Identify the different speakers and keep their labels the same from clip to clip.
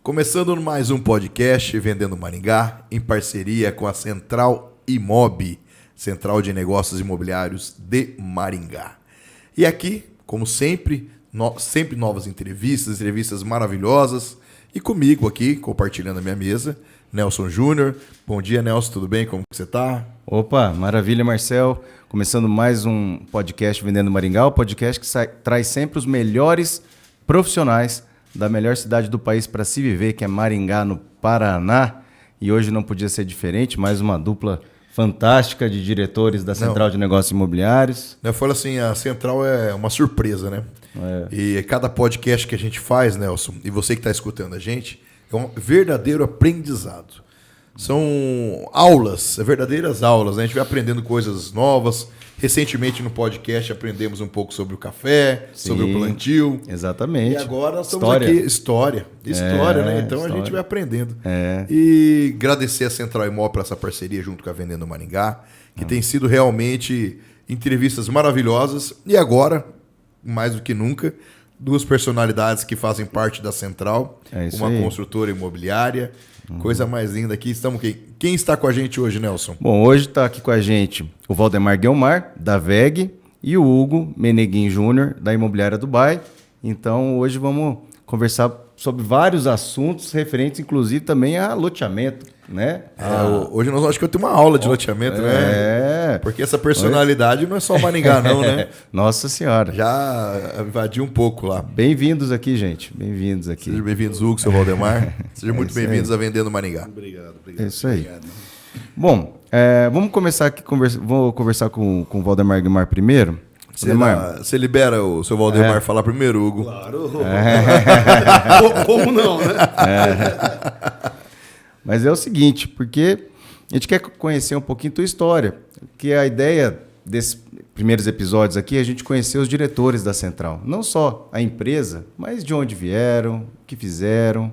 Speaker 1: Começando mais um podcast Vendendo Maringá, em parceria com a Central Imob, Central de Negócios Imobiliários de Maringá. E aqui, como sempre, sempre novas entrevistas maravilhosas. E comigo aqui, compartilhando a minha mesa, Nelson Júnior. Bom dia, Nelson, tudo bem? Como você está?
Speaker 2: Opa, maravilha, Marcel. Começando mais um podcast Vendendo Maringá, o podcast que traz sempre os melhores profissionais da melhor cidade do país para se viver, que é Maringá, no Paraná. E hoje não podia ser diferente, mais uma dupla fantástica de diretores da Central de Negócios Imobiliários.
Speaker 1: Eu falo assim, a Central é uma surpresa, né? E cada podcast que a gente faz, Nelson, e você que está escutando a gente, é um verdadeiro aprendizado. São aulas, verdadeiras aulas, né? A gente vai aprendendo coisas novas. Recentemente no podcast aprendemos um pouco sobre o café, sobre o plantio.
Speaker 2: Exatamente.
Speaker 1: E agora estamos aqui. História, né? Então a gente vai aprendendo. E agradecer a Central Imob por essa parceria junto com a Vendendo Maringá, que tem sido realmente entrevistas maravilhosas. E agora, mais do que nunca, duas personalidades que fazem parte da Central, uma construtora imobiliária. Coisa mais linda aqui. Estamos aqui. Quem está com a gente hoje, Nelson?
Speaker 2: Bom, hoje está aqui com a gente o Valdemar Guilmar, da VEG, e o Hugo Meneguin Júnior, da Imobiliária Dubai. Então, hoje vamos conversar sobre vários assuntos referentes, inclusive, também a loteamento, né?
Speaker 1: Hoje nós acho que eu tenho uma aula de loteamento, né? Porque essa personalidade não é só Maringá, não, né?
Speaker 2: Nossa Senhora.
Speaker 1: Já invadiu um pouco lá.
Speaker 2: Bem-vindos aqui, gente. Bem-vindos aqui.
Speaker 1: Sejam bem-vindos, Hugo, seu Valdemar. Sejam muito bem-vindos a Vendendo Maringá.
Speaker 3: Obrigado.
Speaker 2: É isso aí. Obrigado. Bom, vamos começar aqui, vou conversar com o Valdemar Guilmar primeiro.
Speaker 1: Você libera o seu Valdemar falar primeiro, Hugo?
Speaker 3: Claro. Como não, né?
Speaker 2: Mas é o seguinte, porque a gente quer conhecer um pouquinho tua história, que a ideia desses primeiros episódios aqui é a gente conhecer os diretores da Central. Não só a empresa, mas de onde vieram, o que fizeram,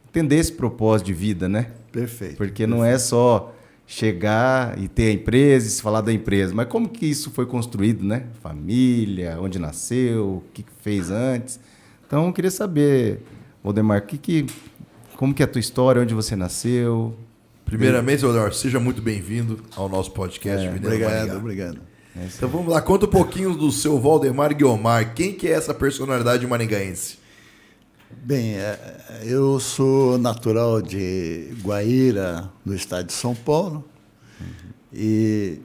Speaker 2: entender esse propósito de vida, né?
Speaker 3: Perfeito.
Speaker 2: Porque não é só chegar e ter a empresa e se falar da empresa, mas como que isso foi construído, né? Família, onde nasceu, o que fez antes. Então, eu queria saber, Valdemar, como que é a tua história, onde você nasceu?
Speaker 1: Primeiramente, Valdemar, seja muito bem-vindo ao nosso podcast.
Speaker 3: Obrigado.
Speaker 1: Então vamos lá, conta um pouquinho do seu Valdemar Guilmar. Quem que é essa personalidade maringaense?
Speaker 3: Bem, eu sou natural de Guaíra, no estado de São Paulo, e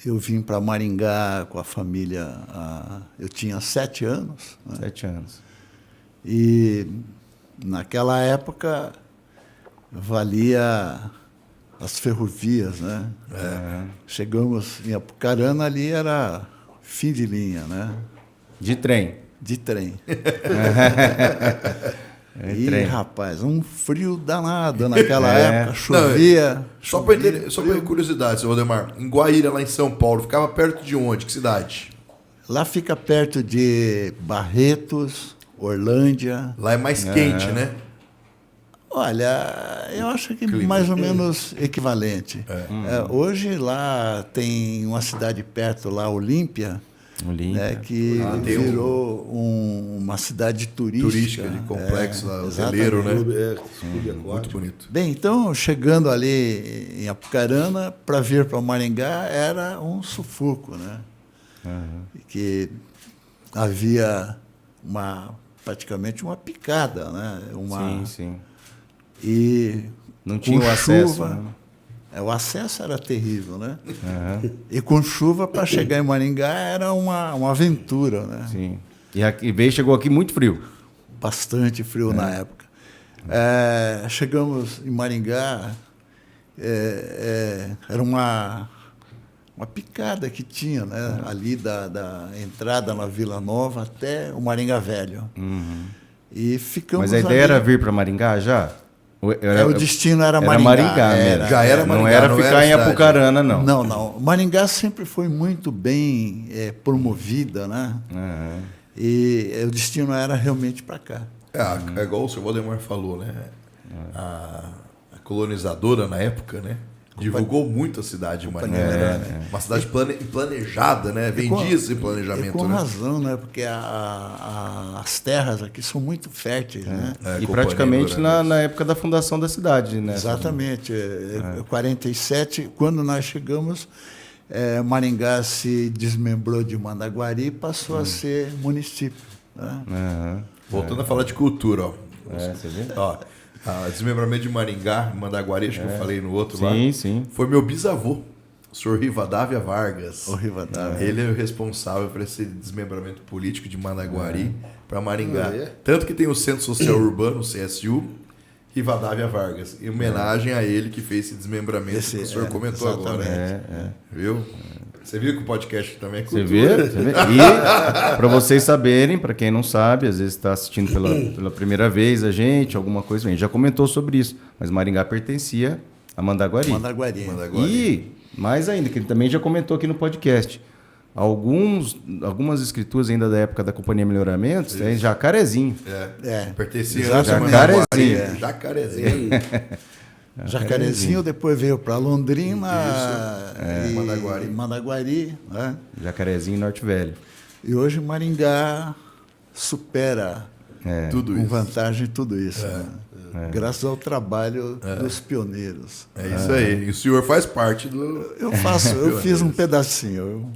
Speaker 3: eu vim para Maringá com a família, eu tinha 7 anos. Né?
Speaker 2: 7 anos.
Speaker 3: E naquela época valia as ferrovias, né? Chegamos em Apucarana, ali era fim de linha, né?
Speaker 2: De trem.
Speaker 3: De trem. Rapaz, um frio danado naquela época, chovia.
Speaker 1: Só para curiosidade, seu Valdemar, em Guaíra, lá em São Paulo, ficava perto de onde? Que cidade?
Speaker 3: Lá fica perto de Barretos, Orlândia.
Speaker 1: Lá é mais quente, né?
Speaker 3: Olha, eu acho que mais ou menos equivalente. Hoje lá tem uma cidade perto, lá, Olímpia. Né, que virou uma cidade turística
Speaker 1: de complexo hoteleiro, né? Muito bonito.
Speaker 3: Bem, então, chegando ali em Apucarana, para vir para Maringá, era um sufoco, né? Que havia praticamente uma picada, né?
Speaker 2: Sim.
Speaker 3: E
Speaker 2: não tinha o acesso. Né?
Speaker 3: O acesso era terrível, né? E com chuva, para chegar em Maringá, era uma aventura, né?
Speaker 2: Sim. E chegou aqui muito frio.
Speaker 3: Bastante frio na época. Chegamos em Maringá, era uma picada que tinha, né? Ali da entrada na Vila Nova até o Maringá Velho. E ficamos.
Speaker 2: Mas a ideia era vir para Maringá já?
Speaker 3: O destino era Maringá.
Speaker 2: Maringá mesmo.
Speaker 1: Já era Maringá.
Speaker 2: Não era ficar em Apucarana, não.
Speaker 3: Não. Maringá sempre foi muito bem promovida, né? E o destino era realmente para cá.
Speaker 1: É igual o senhor Valdemar falou, né? A colonizadora na época, né? Divulgou muito a cidade de Maringá. Uma cidade planejada, né? Vendia esse planejamento.
Speaker 3: Com razão, né? Porque as terras aqui são muito férteis, né?
Speaker 2: E praticamente na época da fundação da cidade, né?
Speaker 3: Exatamente. Em 47, quando nós chegamos, Maringá se desmembrou de Mandaguari e passou a ser município. Né?
Speaker 1: Voltando a falar de cultura, ó.
Speaker 2: Você vê?
Speaker 1: Ó, desmembramento de Maringá, Mandaguari, acho que eu falei no outro lá.
Speaker 2: Sim.
Speaker 1: Foi meu bisavô, o senhor Rivadavia Vargas.
Speaker 3: O Rivadavia.
Speaker 1: Ele é o responsável por esse desmembramento político de Mandaguari para Maringá. Tanto que tem o Centro Social Urbano, o CSU, Rivadavia Vargas, em homenagem a ele que fez esse desmembramento que o senhor comentou agora. Viu? Você viu que o podcast também é cultura.
Speaker 2: Você vê? E, para vocês saberem, para quem não sabe, às vezes está assistindo pela primeira vez a gente, alguma coisa, a gente já comentou sobre isso, mas Maringá pertencia a Mandaguari.
Speaker 3: Mandaguari.
Speaker 2: E, mais ainda, que ele também já comentou aqui no podcast, algumas escrituras ainda da época da Companhia Melhoramentos, tem Jacarezinho.
Speaker 1: Pertencia a
Speaker 2: Jacarezinho.
Speaker 1: Jacarezinho.
Speaker 3: Jacarezinho, depois veio para Londrina
Speaker 1: e
Speaker 3: Mandaguari. Né?
Speaker 2: Jacarezinho e Norte Velho.
Speaker 3: E hoje Maringá supera
Speaker 1: tudo
Speaker 3: com
Speaker 1: isso.
Speaker 3: vantagem tudo isso. Né? Graças ao trabalho dos pioneiros.
Speaker 1: É isso aí. E o senhor faz parte do...
Speaker 3: Eu fiz um pedacinho.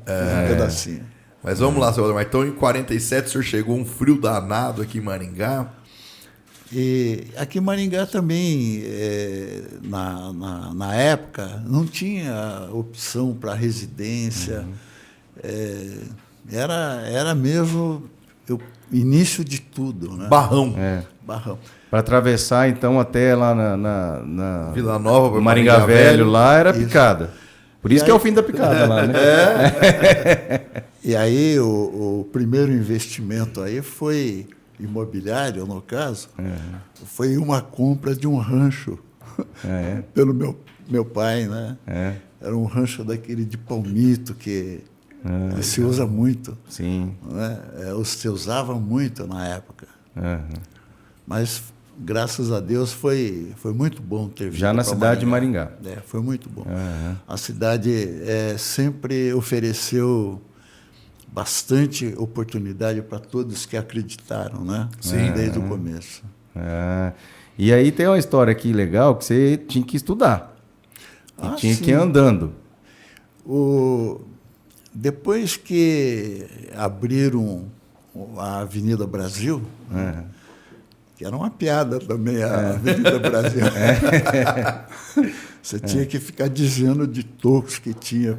Speaker 1: Mas vamos lá, seu Valdemar. Então, em 47, o senhor chegou um frio danado aqui em Maringá.
Speaker 3: E aqui em Maringá também, na época, não tinha opção para residência. Era mesmo o início de tudo. Né?
Speaker 1: Barrão.
Speaker 3: Barrão.
Speaker 2: Para atravessar, então, até lá na
Speaker 1: Vila Nova, para
Speaker 2: Maringá Velho, lá era picada. Por isso que é o fim da picada lá, né?
Speaker 3: E aí, o primeiro investimento aí foi imobiliário, no caso, foi uma compra de um rancho pelo meu pai, né? Era um rancho daquele de palmito que se usa muito.
Speaker 2: Sim.
Speaker 3: Né? Se usava muito na época. Mas, graças a Deus, foi muito bom ter vindo.
Speaker 2: Já na cidade de Maringá.
Speaker 3: Foi muito bom. A cidade sempre ofereceu bastante oportunidade para todos que acreditaram, né?
Speaker 1: Sim.
Speaker 3: Desde o começo.
Speaker 2: E aí tem uma história aqui legal que você tinha que estudar. E tinha que ir andando.
Speaker 3: Depois que abriram a Avenida Brasil, que era uma piada também, a Avenida Brasil. Você tinha que ficar dizendo de tocos que tinha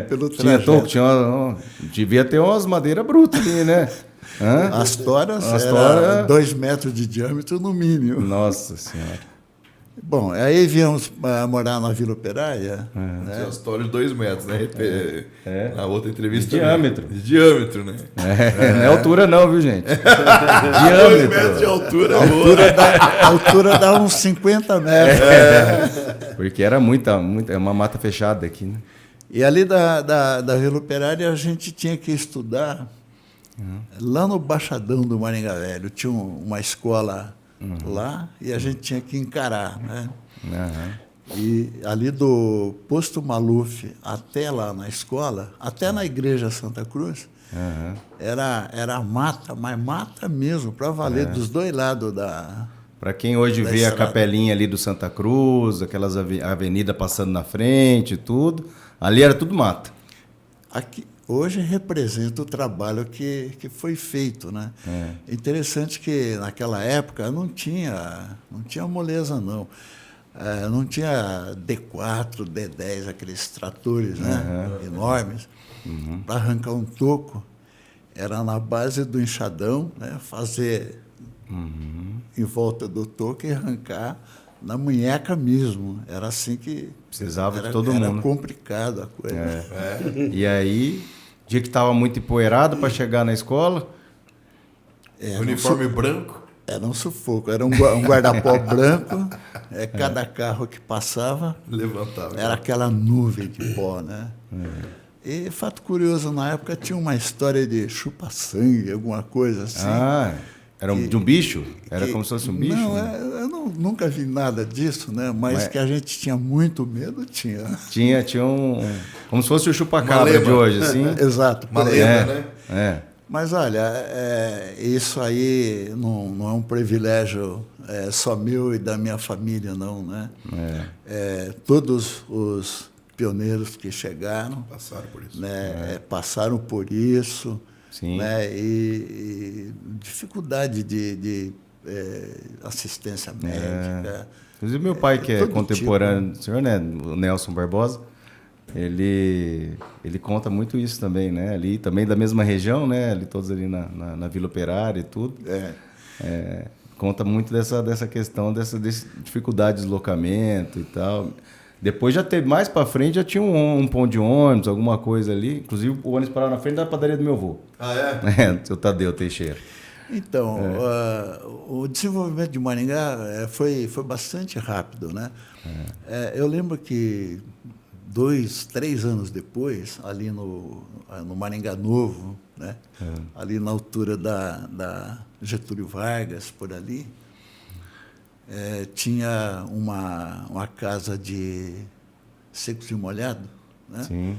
Speaker 3: pelo trajeto.
Speaker 2: Tinha toco, devia ter umas madeiras brutas ali, né?
Speaker 3: As toras eram 2 metros de diâmetro no mínimo.
Speaker 2: Nossa Senhora.
Speaker 3: Bom, aí viemos morar na Vila Operária.
Speaker 1: Né? As toras de 2 metros, né? Na outra entrevista.
Speaker 2: De diâmetro.
Speaker 1: De diâmetro, né?
Speaker 2: Não é altura não, viu, gente?
Speaker 1: 2
Speaker 2: Diâmetro.
Speaker 1: metros de altura.
Speaker 3: A altura dá uns 50 metros.
Speaker 2: Porque era uma mata fechada aqui, né?
Speaker 3: E ali da Vila Operária a gente tinha que estudar lá no Baixadão do Maringá Velho. Tinha uma escola lá e a gente tinha que encarar, né? E ali do Posto Maluf até lá na escola, até na Igreja Santa Cruz, era mata, mas mata mesmo, para valer, dos dois lados da...
Speaker 2: Para quem hoje vê a capelinha ali do Santa Cruz, aquelas avenidas passando na frente e tudo, ali era tudo mata.
Speaker 3: Aqui, hoje representa o trabalho que foi feito, né? É interessante que naquela época não tinha moleza, não. Não tinha D4, D10, aqueles tratores, né? Enormes. Para arrancar um toco, era na base do enxadão, né? Fazer em volta do toco e arrancar na munheca mesmo. Era assim que...
Speaker 2: Precisava de todo mundo.
Speaker 3: Era complicado a coisa.
Speaker 2: E aí, dia que estava muito empoeirado para chegar na escola...
Speaker 1: Uniforme branco?
Speaker 3: Era um sufoco. Era um guarda-pó branco. Cada carro que passava...
Speaker 1: Levantava.
Speaker 3: Era aquela nuvem de pó, né? E, fato curioso, na época tinha uma história de chupa-sangue, alguma coisa assim.
Speaker 2: Era de um bicho? Era como se fosse um bicho?
Speaker 3: Não, eu nunca vi nada disso, né? Mas que a gente tinha muito medo, tinha.
Speaker 2: Tinha como se fosse o chupa-cabra de hoje, assim.
Speaker 3: Exato.
Speaker 1: Uma lenda,
Speaker 2: né?
Speaker 3: Mas olha, isso aí não é um privilégio só meu e da minha família, não, né? Todos os pioneiros que chegaram
Speaker 1: passaram por isso,
Speaker 3: né? Passaram por isso.
Speaker 2: Sim.
Speaker 3: Né? E dificuldade de assistência médica.
Speaker 2: Inclusive meu pai, que é contemporâneo do senhor, né? O Nelson Barbosa, ele conta muito isso também, né? Ali também da mesma região, né? Ali todos ali na Vila Operária e tudo. Conta muito dessa questão, dessa dificuldade de deslocamento e tal. Depois já teve, mais para frente, já tinha um ponto de ônibus, alguma coisa ali. Inclusive o ônibus parava na frente da padaria do meu avô.
Speaker 1: Ah, é?
Speaker 2: Seu Tadeu Teixeira.
Speaker 3: Então, o desenvolvimento de Maringá foi bastante rápido, né? Eu lembro que 2, 3 anos depois, ali no Maringá Novo, né? Ali na altura da Getúlio Vargas, por ali, tinha uma casa de secos e molhado, né?
Speaker 2: Sim.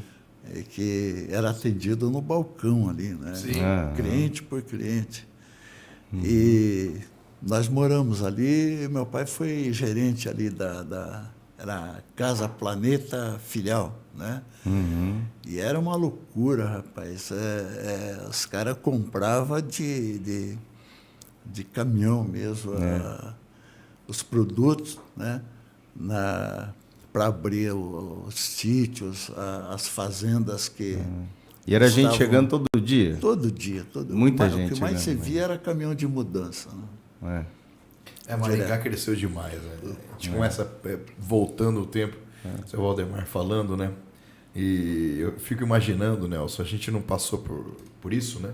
Speaker 3: Que era atendido no balcão ali, né?
Speaker 1: Sim.
Speaker 3: Cliente por cliente. E nós moramos ali, meu pai foi gerente ali era Casa Planeta Filial, né? E era uma loucura, rapaz. Os caras compravam de caminhão mesmo os produtos, né? Para abrir os sítios, as fazendas que...
Speaker 2: E era gente chegando todo dia?
Speaker 3: Todo dia.
Speaker 2: Muita gente.
Speaker 3: O que mais você via era caminhão de mudança. Né?
Speaker 1: Maringá cresceu demais. Né? A gente começa voltando o tempo, o seu Valdemar falando, né? E eu fico imaginando, Nelson, a gente não passou por isso, né?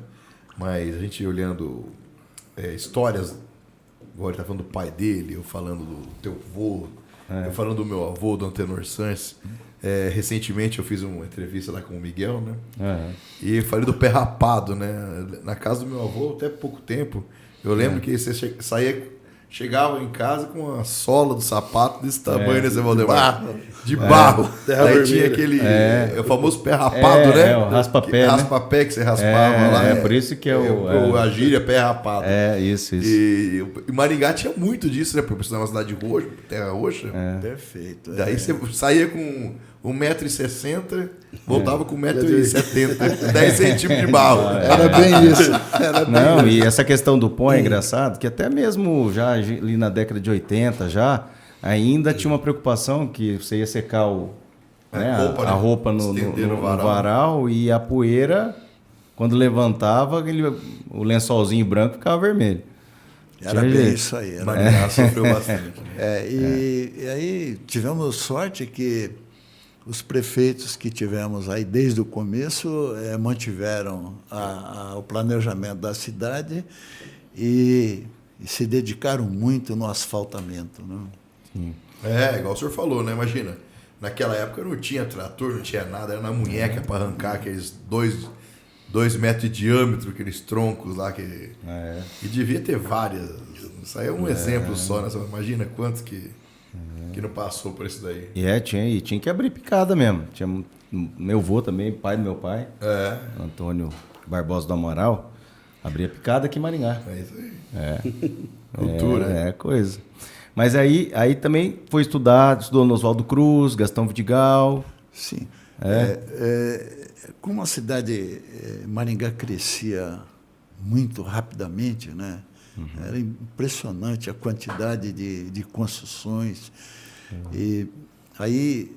Speaker 1: Mas a gente olhando histórias, agora ele está falando do pai dele, eu falando do teu avô, eu falando do meu avô, do Antenor Sanches. Recentemente eu fiz uma entrevista lá com o Miguel, né? E falei do pé rapado, né? Na casa do meu avô, até pouco tempo, eu lembro que você chegava em casa com a sola do sapato desse tamanho, né, Zé Valdemar? De barro. Daí tinha aquele o famoso pé rapado, né?
Speaker 2: O raspa-pé,
Speaker 1: raspa-pé que você raspava lá.
Speaker 2: Por isso que
Speaker 1: a gíria pé rapado.
Speaker 2: Isso.
Speaker 1: E Maringá tinha muito disso, né? Porque precisava uma cidade roxa, terra roxa.
Speaker 3: Perfeito.
Speaker 1: Daí você saía com 1,60 m, voltava com 1,70 m, 10 centímetros de barro.
Speaker 3: Era bem isso.
Speaker 2: E essa questão do pó é engraçado, que até mesmo já ali na década de 80 ainda tinha uma preocupação que você ia secar a roupa no varal e a poeira, quando levantava, o lençolzinho branco ficava vermelho.
Speaker 3: Era bem isso aí.
Speaker 1: Maringá sofreu bastante.
Speaker 3: E aí tivemos sorte que os prefeitos que tivemos aí desde o começo mantiveram o planejamento da cidade e se dedicaram muito no asfaltamento. Né?
Speaker 2: Sim.
Speaker 1: Igual o senhor falou, né? Imagina, naquela época não tinha trator, não tinha nada, era na munheca para arrancar aqueles 2 metros de diâmetro, aqueles troncos lá e devia ter várias. Isso aí é um exemplo só, né? Você imagina quantos que não passou por isso daí.
Speaker 2: Tinha que abrir picada mesmo. Tinha meu avô também, pai do meu pai, Antônio Barbosa do Amaral, abria picada aqui em Maringá.
Speaker 1: É isso aí. Cultura.
Speaker 2: Coisa. Mas aí também foi estudou no Oswaldo Cruz, Gastão Vidigal.
Speaker 3: Sim. Como a cidade Maringá crescia muito rapidamente, né? Era impressionante a quantidade de construções. E aí,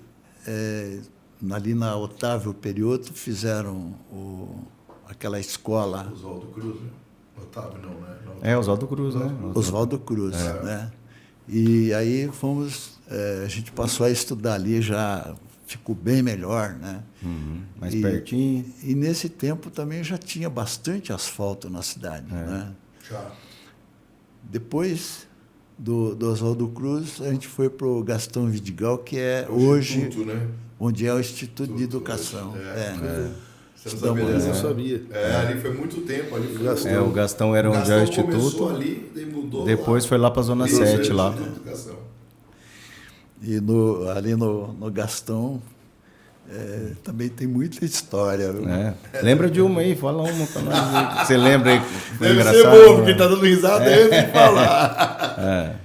Speaker 3: ali na Otávio Perioto, fizeram aquela escola...
Speaker 1: Oswaldo Cruz, né? Otávio não, né?
Speaker 2: Oswaldo Cruz, né?
Speaker 3: Oswaldo Cruz, né? E aí a gente passou a estudar ali, já ficou bem melhor, né?
Speaker 2: Mais pertinho.
Speaker 3: E nesse tempo também já tinha bastante asfalto na cidade, né?
Speaker 1: Já.
Speaker 3: Depois do Oswaldo Cruz, a gente foi para o Gastão Vidigal, que é hoje
Speaker 1: Instituto, né?
Speaker 3: onde é o Instituto de Educação.
Speaker 1: Você não sabia dessa?
Speaker 4: Eu não sabia.
Speaker 1: Ali foi muito tempo. Ali foi
Speaker 2: o Gastão era onde é o instituto.
Speaker 1: Ali, daí mudou
Speaker 2: depois
Speaker 1: lá.
Speaker 2: foi lá para a Zona 7 lá.
Speaker 3: E ali no Gastão também tem muita história. Viu?
Speaker 2: Lembra de uma aí? Fala uma para nós. Você lembra aí?
Speaker 1: Deve ser bom, porque tá dando risada antes de falar.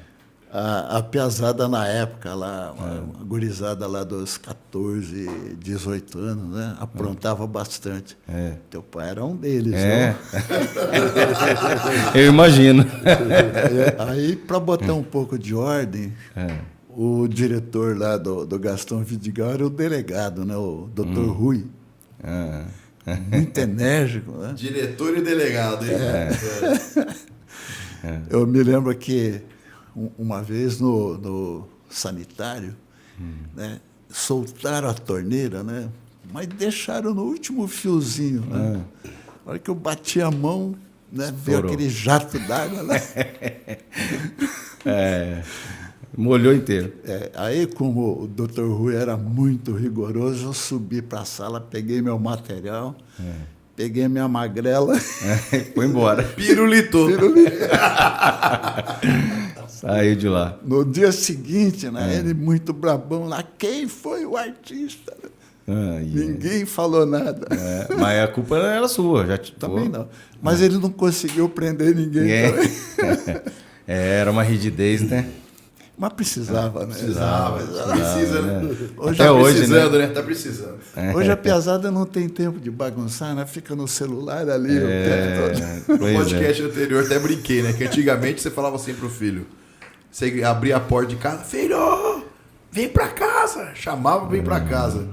Speaker 3: A piazada na época, lá, uma gurizada lá dos 14, 18 anos, né? Aprontava bastante. Teu pai era um deles, né?
Speaker 2: Eu imagino.
Speaker 3: Aí, para botar um pouco de ordem, o diretor lá do Gastão Vidigal era o delegado, né? O Dr. Rui. Muito enérgico, né?
Speaker 1: Diretor e delegado, hein?
Speaker 3: Eu me lembro que uma vez no sanitário, né, soltaram a torneira, né, mas deixaram no último fiozinho. Né? Na hora que eu bati a mão, né, veio aquele jato d'água. Né?
Speaker 2: Molhou inteiro.
Speaker 3: Aí, como o Dr. Rui era muito rigoroso, eu subi para a sala, peguei meu material, peguei minha magrela.
Speaker 2: Foi embora.
Speaker 1: Pirulitou.
Speaker 2: Saiu de lá.
Speaker 3: No dia seguinte, né, ele muito brabão lá, quem foi o artista? Ninguém falou nada.
Speaker 2: Mas a culpa não era sua.
Speaker 3: Também não. Mas ele não conseguiu prender ninguém.
Speaker 2: Era uma rigidez, né?
Speaker 3: Mas precisava, né?
Speaker 1: Precisa, né?
Speaker 3: Hoje
Speaker 2: Até hoje,
Speaker 1: precisando, né? Tá precisando.
Speaker 3: Hoje a piazada não tem tempo de bagunçar, né? Fica no celular ali o tempo todo.
Speaker 1: No podcast anterior até brinquei, né? Que antigamente você falava assim pro filho. Você abria a porta de casa, filho, vem pra casa. Chamava, vem pra casa.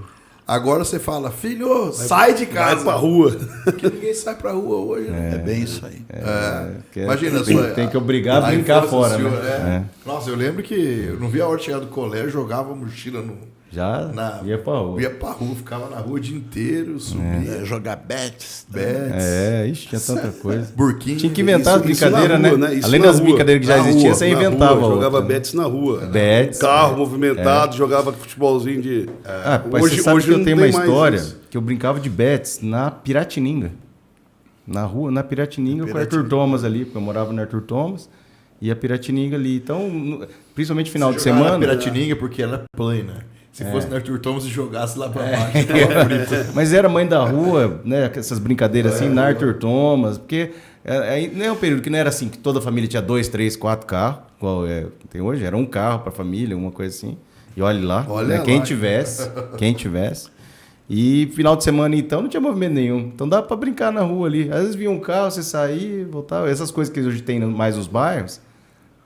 Speaker 1: Agora você fala, filho, sai de casa.
Speaker 4: Vai pra rua.
Speaker 1: Porque ninguém sai pra rua hoje, né?
Speaker 3: É bem isso aí.
Speaker 2: Imagina, tem que obrigar a brincar fora, né?
Speaker 1: Nossa, eu lembro que eu não via a hora de chegar do colégio, jogava mochila no...
Speaker 2: ia pra rua.
Speaker 1: Ia pra rua, ficava na rua o dia inteiro, subia.
Speaker 3: Jogar bets.
Speaker 2: Ixi, tinha tanta coisa.
Speaker 1: Burquinho.
Speaker 2: Tinha que inventar as brincadeiras,
Speaker 4: rua,
Speaker 2: né? Além das brincadeiras que já existiam, você inventava.
Speaker 4: Jogava bets na rua.
Speaker 2: Bets.
Speaker 4: Carro movimentado, jogava futebolzinho de...
Speaker 2: Mas você sabe que eu tenho uma história que eu brincava de bets na Piratininga. Na rua, na Piratininga, com o Arthur Thomas ali, porque eu morava no Arthur Thomas. E a Piratininga ali. Então, principalmente final de semana...
Speaker 1: Piratininga porque ela é plana. Se fosse no Arthur Thomas e jogasse lá pra baixo.
Speaker 2: Mas era mãe da rua, né? Essas brincadeiras assim, na Arthur Thomas, porque aí não é um período que não era assim, que toda a família tinha 2, 3, 4 carros, igual tem hoje, era um carro pra família, uma coisa assim. E olhe lá, né? Quem tivesse. E final de semana, então, não tinha movimento nenhum. Então dava pra brincar na rua ali. Às vezes via um carro, você saía, voltava. Essas coisas que hoje tem mais nos bairros,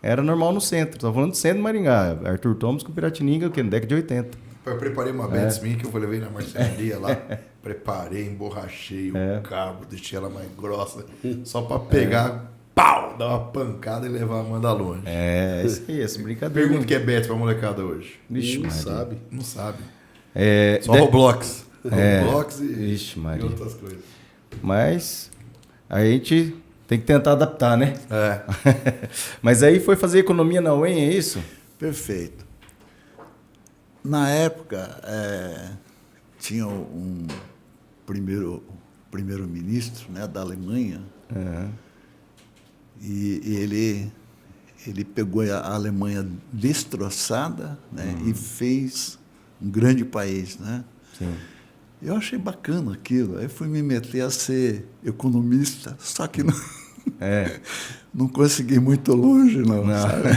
Speaker 2: era normal no centro. Estou falando do centro de Maringá. Arthur Thomas com Piratininga, na década de 80.
Speaker 1: Eu preparei uma Betts minha que eu levei na marcenaria lá. Preparei, emborrachei o cabo, deixei ela mais grossa. Só para pegar, pau, dar uma pancada e levar a Amanda longe.
Speaker 2: Isso aí, essa brincadeira.
Speaker 1: Pergunta o que é Betts pra molecada hoje.
Speaker 2: Vixe,
Speaker 4: não sabe.
Speaker 1: Não sabe. Só Roblox. Roblox e outras coisas.
Speaker 2: Mas a gente... tem que tentar adaptar, né?
Speaker 1: É.
Speaker 2: Mas aí foi fazer economia na UEM, é isso?
Speaker 3: Perfeito. Na época, tinha um primeiro-ministro, né, da Alemanha, e ele pegou a Alemanha destroçada, né, e fez um grande país, né?
Speaker 2: Sim.
Speaker 3: Eu achei bacana aquilo. Aí fui me meter a ser economista, só que não consegui muito longe, não. Sabe?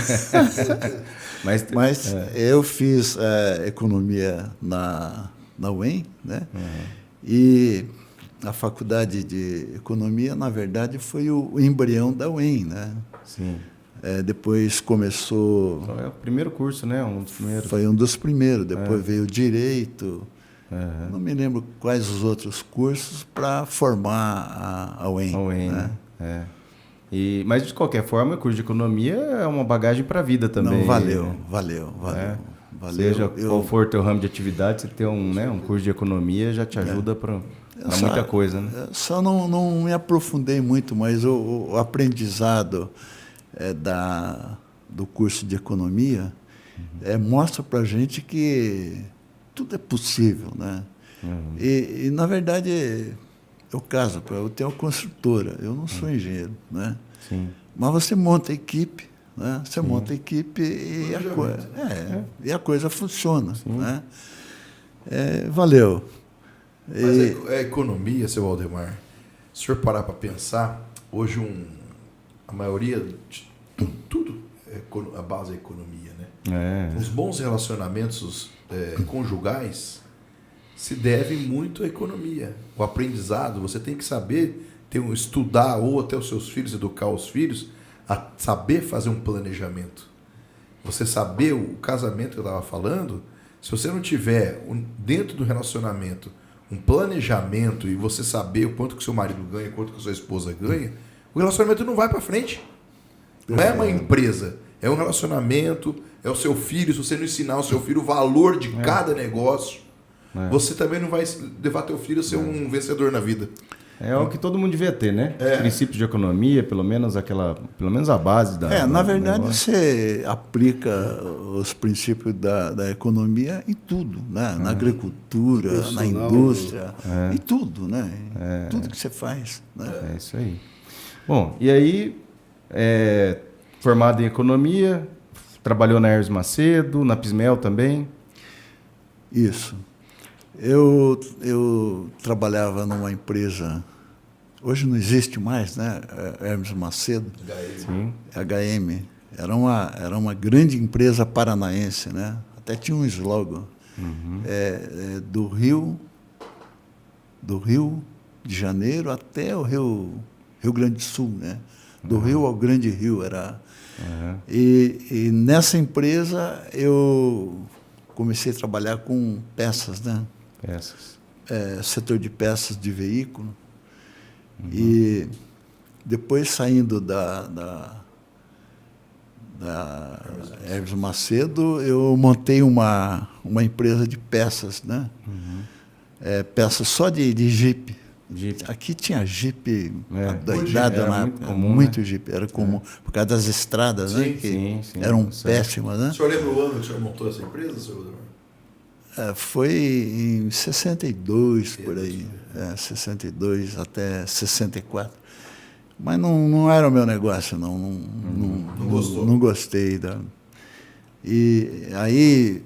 Speaker 3: Mas eu fiz economia na UEM, né? E a faculdade de economia, na verdade, foi o embrião da UEM, né?
Speaker 2: Sim.
Speaker 3: Depois começou...
Speaker 2: Então é o primeiro curso, né? Um dos primeiros.
Speaker 3: Foi um dos primeiros. Depois veio o Direito... Não me lembro quais os outros cursos para formar a UEM.
Speaker 2: A UEM,
Speaker 3: né?
Speaker 2: Mas, de qualquer forma, o curso de economia é uma bagagem para a vida também.
Speaker 3: Não, valeu.
Speaker 2: Seja qual for o teu ramo de atividade, você ter um curso de economia já te ajuda para muita coisa. Né?
Speaker 3: Só não me aprofundei muito, mas o aprendizado do curso de economia mostra para a gente que tudo é possível, né? E, na verdade, eu caso, eu tenho uma construtora, eu não sou engenheiro, né?
Speaker 2: Sim.
Speaker 3: Mas você monta a equipe, né? Você monta a equipe e e a coisa funciona, né? Valeu.
Speaker 1: Mas a economia, seu Waldemar, se o senhor parar para pensar, hoje a maioria de tudo, a base é a economia, né? Os bons relacionamentos conjugais se devem muito à economia. O aprendizado, você tem que saber estudar ou até os seus filhos, educar os filhos a saber fazer um planejamento. Você saber o casamento que eu estava falando, se você não tiver dentro do relacionamento um planejamento e você saber o quanto que seu marido ganha, quanto que sua esposa ganha, o relacionamento não vai para frente. Não é uma empresa, é um relacionamento, é o seu filho. Se você não ensinar o seu filho o valor de cada negócio, você também não vai levar teu filho a ser um vencedor na vida.
Speaker 2: É o que todo mundo devia ter, né? Princípios de economia, pelo menos a base da.
Speaker 3: Na verdade, você aplica os princípios da economia em tudo, né? Na agricultura, na indústria, em tudo, né? Tudo que você faz. Né?
Speaker 2: É isso aí. Bom, e aí, formado em economia, trabalhou na Hermes Macedo, na Pismel também?
Speaker 3: Isso. Eu trabalhava numa empresa, hoje não existe mais, né? Hermes Macedo,
Speaker 2: Sim.
Speaker 3: HM. Era uma grande empresa paranaense, né? Até tinha um slogan. Do Rio de Janeiro até o Rio Grande do Sul, né? Do Rio ao Grande Rio era. E nessa empresa eu comecei a trabalhar com peças, né?
Speaker 2: Peças.
Speaker 3: Setor de peças de veículo. E depois, saindo da Hermes Macedo, eu montei uma empresa de peças, né? Peças só de Jeep. Aqui tinha Jeep doidada na época, muito, né? Jeep, era comum, por causa das estradas, né? Que eram péssimas, né?
Speaker 1: O senhor lembra o ano que o senhor montou essa empresa, senhor Waldemar?
Speaker 3: Foi em 62, por aí. 62 até 64. Mas não era o meu negócio, não
Speaker 1: gostou.
Speaker 3: Não gostei. E aí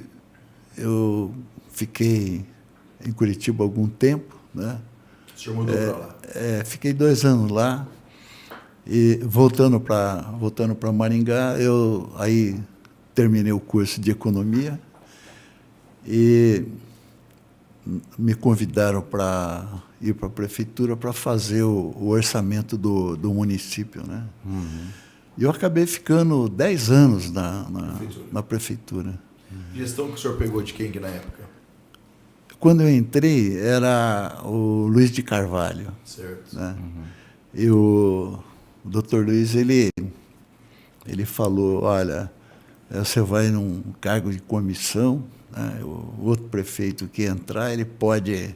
Speaker 3: eu fiquei em Curitiba algum tempo, né?
Speaker 1: O senhor mudou para lá?
Speaker 3: Fiquei 2 anos lá. E voltando para Maringá, eu aí terminei o curso de economia. E me convidaram para ir para a prefeitura para fazer o orçamento do município, né? E eu acabei ficando 10 anos na prefeitura.
Speaker 1: Gestão que o senhor pegou de quem que na época?
Speaker 3: Quando eu entrei, era o Luiz de Carvalho.
Speaker 1: Certo.
Speaker 3: Né? E o doutor Luiz, ele falou, olha, você vai num cargo de comissão, né? O outro prefeito que entrar, ele pode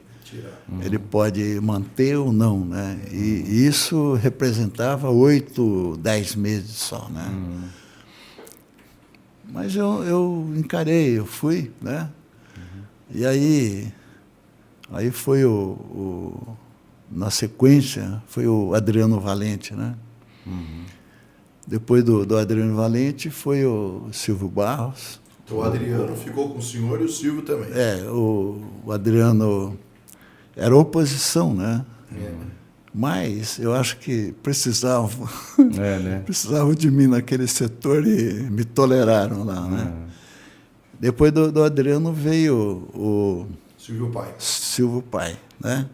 Speaker 3: manter ou não, né? E isso representava 8, 10 meses só, né? Mas eu encarei, eu fui, né? E aí foi na sequência, foi o Adriano Valente, né? Depois do Adriano Valente foi o Silvio Barros.
Speaker 1: Então o Adriano ficou com o senhor e o Silvio também.
Speaker 3: O Adriano era oposição, né? Mas eu acho que precisavam de mim naquele setor e me toleraram lá, né? Depois do Adriano veio o Silvio Pai, né?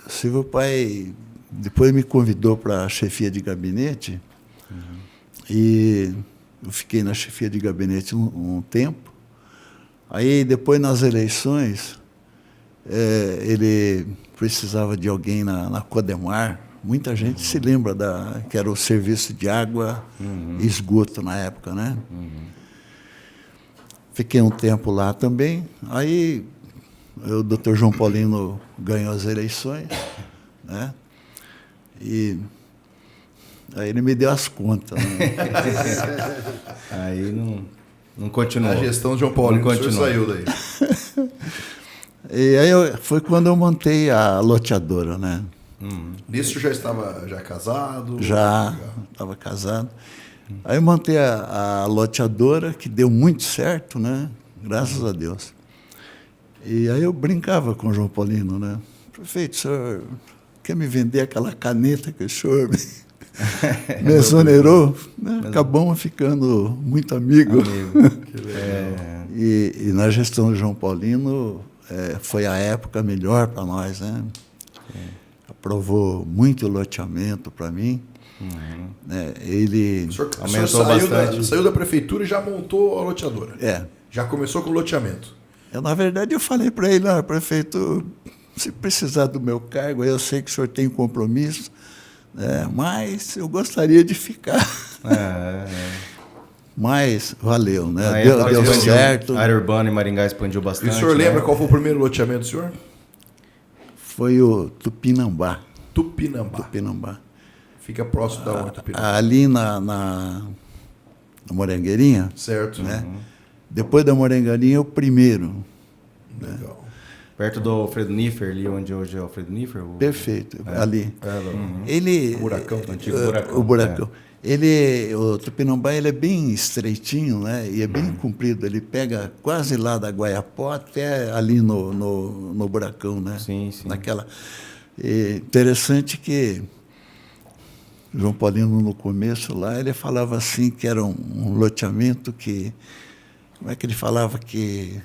Speaker 3: Silvio Pai depois me convidou para a chefia de gabinete e eu fiquei na chefia de gabinete um tempo. Aí, depois, nas eleições, ele precisava de alguém na Codemar. Muita gente se lembra que era o serviço de água e esgoto na época, né? Fiquei um tempo lá também. Aí, o doutor João Paulino ganhou as eleições, né? E aí ele me deu as contas. Né?
Speaker 2: Aí não continuou.
Speaker 1: A gestão de João Paulino saiu daí.
Speaker 3: E aí foi quando eu montei a loteadora, né?
Speaker 1: Nisso você já estava casado?
Speaker 3: Já estava casado. Aí eu montei a loteadora, que deu muito certo, né? Graças a Deus. E aí eu brincava com o João Paulino, né? Prefeito, o senhor quer me vender aquela caneta que o senhor me exonerou? Né? Acabamos ficando muito amigos.
Speaker 1: Que legal.
Speaker 3: E na gestão do João Paulino foi a época melhor para nós, né? Aprovou muito loteamento para mim. Né? Ele
Speaker 1: O senhor
Speaker 2: aumentou bastante.
Speaker 1: Saiu da prefeitura e já montou a loteadora. Já começou com o loteamento.
Speaker 3: Na verdade, eu falei para ele, prefeito, se precisar do meu cargo, eu sei que o senhor tem compromisso, né? Mas eu gostaria de ficar. Mas valeu, né? Deu certo.
Speaker 2: A área urbana em Maringá expandiu
Speaker 1: E
Speaker 2: bastante.
Speaker 1: o senhor lembra qual foi o primeiro loteamento do senhor?
Speaker 3: Foi o Tupinambá.
Speaker 1: Tupinambá. Fica próximo da onde, Tupinambá?
Speaker 3: Ali na Morangueirinha.
Speaker 1: Certo.
Speaker 3: Né? Depois da Morangueirinha, o primeiro.
Speaker 1: Legal.
Speaker 2: Perto do Alfredo Niffer, ali onde hoje é o Alfredo Niffer?
Speaker 3: Perfeito, ali.
Speaker 1: O
Speaker 2: Buracão, o antigo buracão.
Speaker 3: O buracão. O Tupinambá ele é bem estreitinho, né? E é bem comprido. Ele pega quase lá da Guaiapó até ali no buracão, né?
Speaker 2: Sim.
Speaker 3: Interessante que João Paulino, no começo lá, ele falava assim que era um loteamento que... Como é que ele falava? Que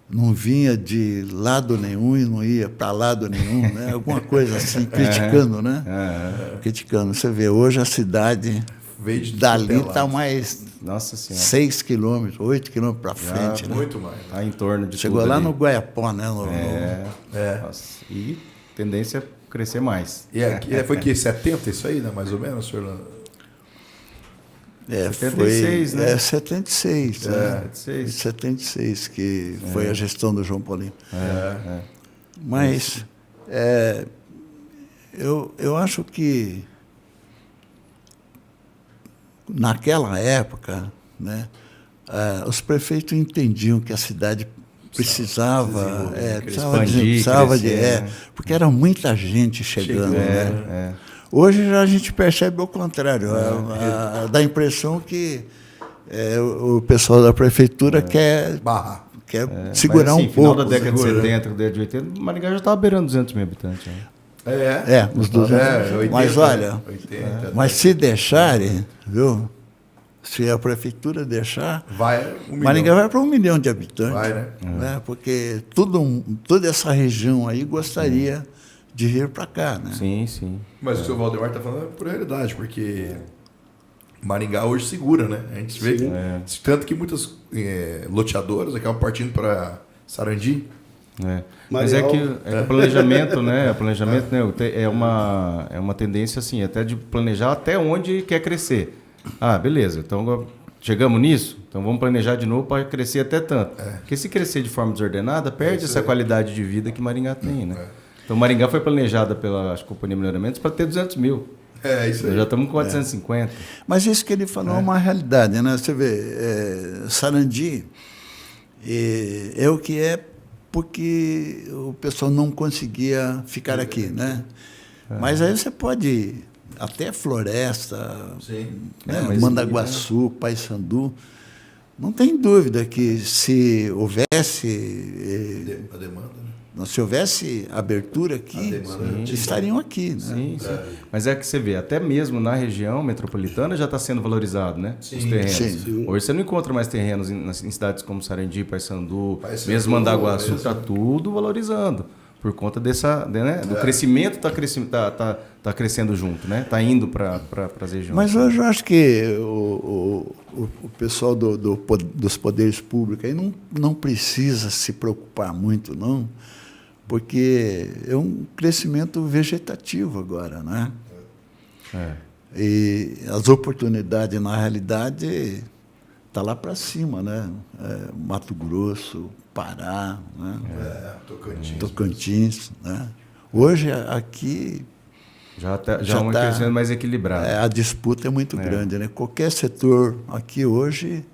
Speaker 3: não vinha de lado nenhum e não ia para lado nenhum, né? Alguma coisa assim, criticando, né? Criticando. Você vê, hoje a cidade dali está mais 6 quilômetros, 8 quilômetros para frente. Né?
Speaker 1: Muito mais.
Speaker 2: Está em torno de
Speaker 3: Chegou
Speaker 2: tudo
Speaker 3: lá
Speaker 2: ali.
Speaker 3: no Guaiapó, né?
Speaker 2: Nossa. E tendência a crescer mais.
Speaker 1: Foi que 70 isso aí, né? Mais ou menos, senhor?
Speaker 2: 76, né?
Speaker 3: 76. 76 que foi a gestão do João Paulino. Mas eu acho que naquela época, né, os prefeitos entendiam que a cidade precisava porque era muita gente chegando. Né? Hoje já a gente percebe o contrário. Dá a impressão que o pessoal da prefeitura quer segurar
Speaker 2: mas, assim,
Speaker 3: um pouco.
Speaker 2: No final da década de 70, década de 80, Maringá já estava beirando 200 mil habitantes. Né?
Speaker 3: Uns 200.
Speaker 1: 80,
Speaker 3: mas olha,
Speaker 1: 80,
Speaker 3: mas se deixarem, viu? Se a prefeitura deixar, Maringá vai para 1 milhão de habitantes.
Speaker 1: Vai, né?
Speaker 3: Porque toda essa região aí gostaria de vir para cá, né?
Speaker 1: Sim. Mas o que o Valdemar está falando é por realidade, porque Maringá hoje segura, né? A gente vê tanto que muitas loteadoras acabam partindo para Sarandi.
Speaker 2: Mas é que o planejamento, né? É uma tendência assim, até de planejar até onde quer crescer. Beleza, então chegamos nisso, então vamos planejar de novo para crescer até tanto. Porque se crescer de forma desordenada, perde essa qualidade de vida que Maringá tem, né? Então Maringá foi planejada pela Companhia de Melhoramentos para ter 200 mil.
Speaker 1: Isso aí.
Speaker 2: Já estamos com 450.
Speaker 3: Mas isso que ele falou é uma realidade, né? Você vê, Sarandi é o que é porque o pessoal não conseguia ficar aqui, né? Mas aí você pode até Floresta, né? Mandaguaçu, Paissandu. Não tem dúvida que se houvesse
Speaker 1: a demanda, né?
Speaker 3: Se houvesse abertura aqui, estariam aqui. Né?
Speaker 2: Sim. Mas é que você vê, até mesmo na região metropolitana já está sendo valorizado, né? Os terrenos. Sim. Hoje você não encontra mais terrenos em cidades como Sarandi, Paissandu, mesmo Mandaguaçu, está tudo valorizando. Por conta do crescimento, está crescendo junto, né? Está indo para as regiões.
Speaker 3: Mas hoje eu acho que o pessoal dos poderes públicos aí não precisa se preocupar muito, não, porque é um crescimento vegetativo agora, né? E as oportunidades, na realidade, está lá para cima, né? Mato Grosso, Pará, né? Tocantins, né? Hoje aqui
Speaker 2: já uma crescendo mais equilibrada.
Speaker 3: A disputa é muito grande, né? Qualquer setor aqui hoje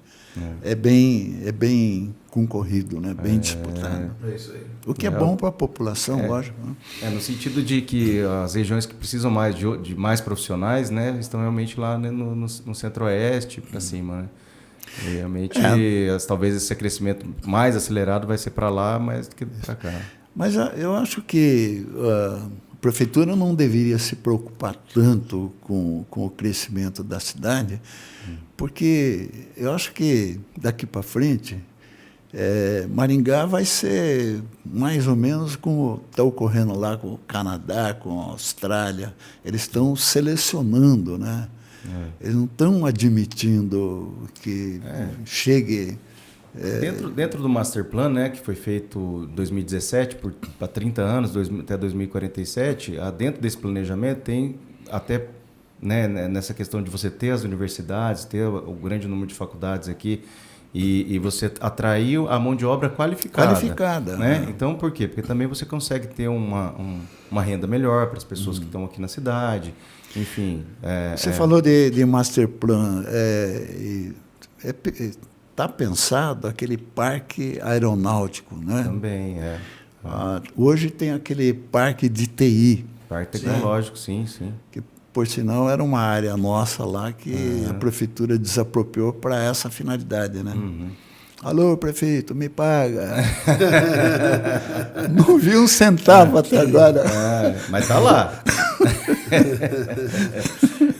Speaker 3: é bem concorrido, né? Bem disputado.
Speaker 1: É isso aí.
Speaker 3: O que é bom para a população, lógico. Né?
Speaker 2: No sentido de que as regiões que precisam mais de mais profissionais, né, estão realmente lá, né, no Centro-Oeste para cima, né? E realmente, talvez esse crescimento mais acelerado vai ser para lá mais do que para cá.
Speaker 3: Mas eu acho que a prefeitura não deveria se preocupar tanto com o crescimento da cidade, porque eu acho que daqui para frente Maringá vai ser mais ou menos como está ocorrendo lá com o Canadá, com a Austrália. Eles estão selecionando, né? Eles não estão admitindo que chegue...
Speaker 2: Dentro do Master Plan, né, que foi feito em 2017 para 30 anos, até 2047, dentro desse planejamento tem até, né, nessa questão de você ter as universidades, ter o grande número de faculdades aqui, e você atraiu a mão de obra qualificada. Né? Então, por quê? Porque também você consegue ter uma renda melhor para as pessoas que estão aqui na cidade. Enfim.
Speaker 3: Você falou de Master Plan. Está pensado aquele parque aeronáutico, né?
Speaker 2: Também,
Speaker 3: hoje tem aquele parque de TI.
Speaker 2: Parque tecnológico, sim.
Speaker 3: Que, por sinal, era uma área nossa lá que a prefeitura desapropriou para essa finalidade, né? Alô, prefeito, me paga. Não vi um centavo até agora.
Speaker 2: Mas está lá.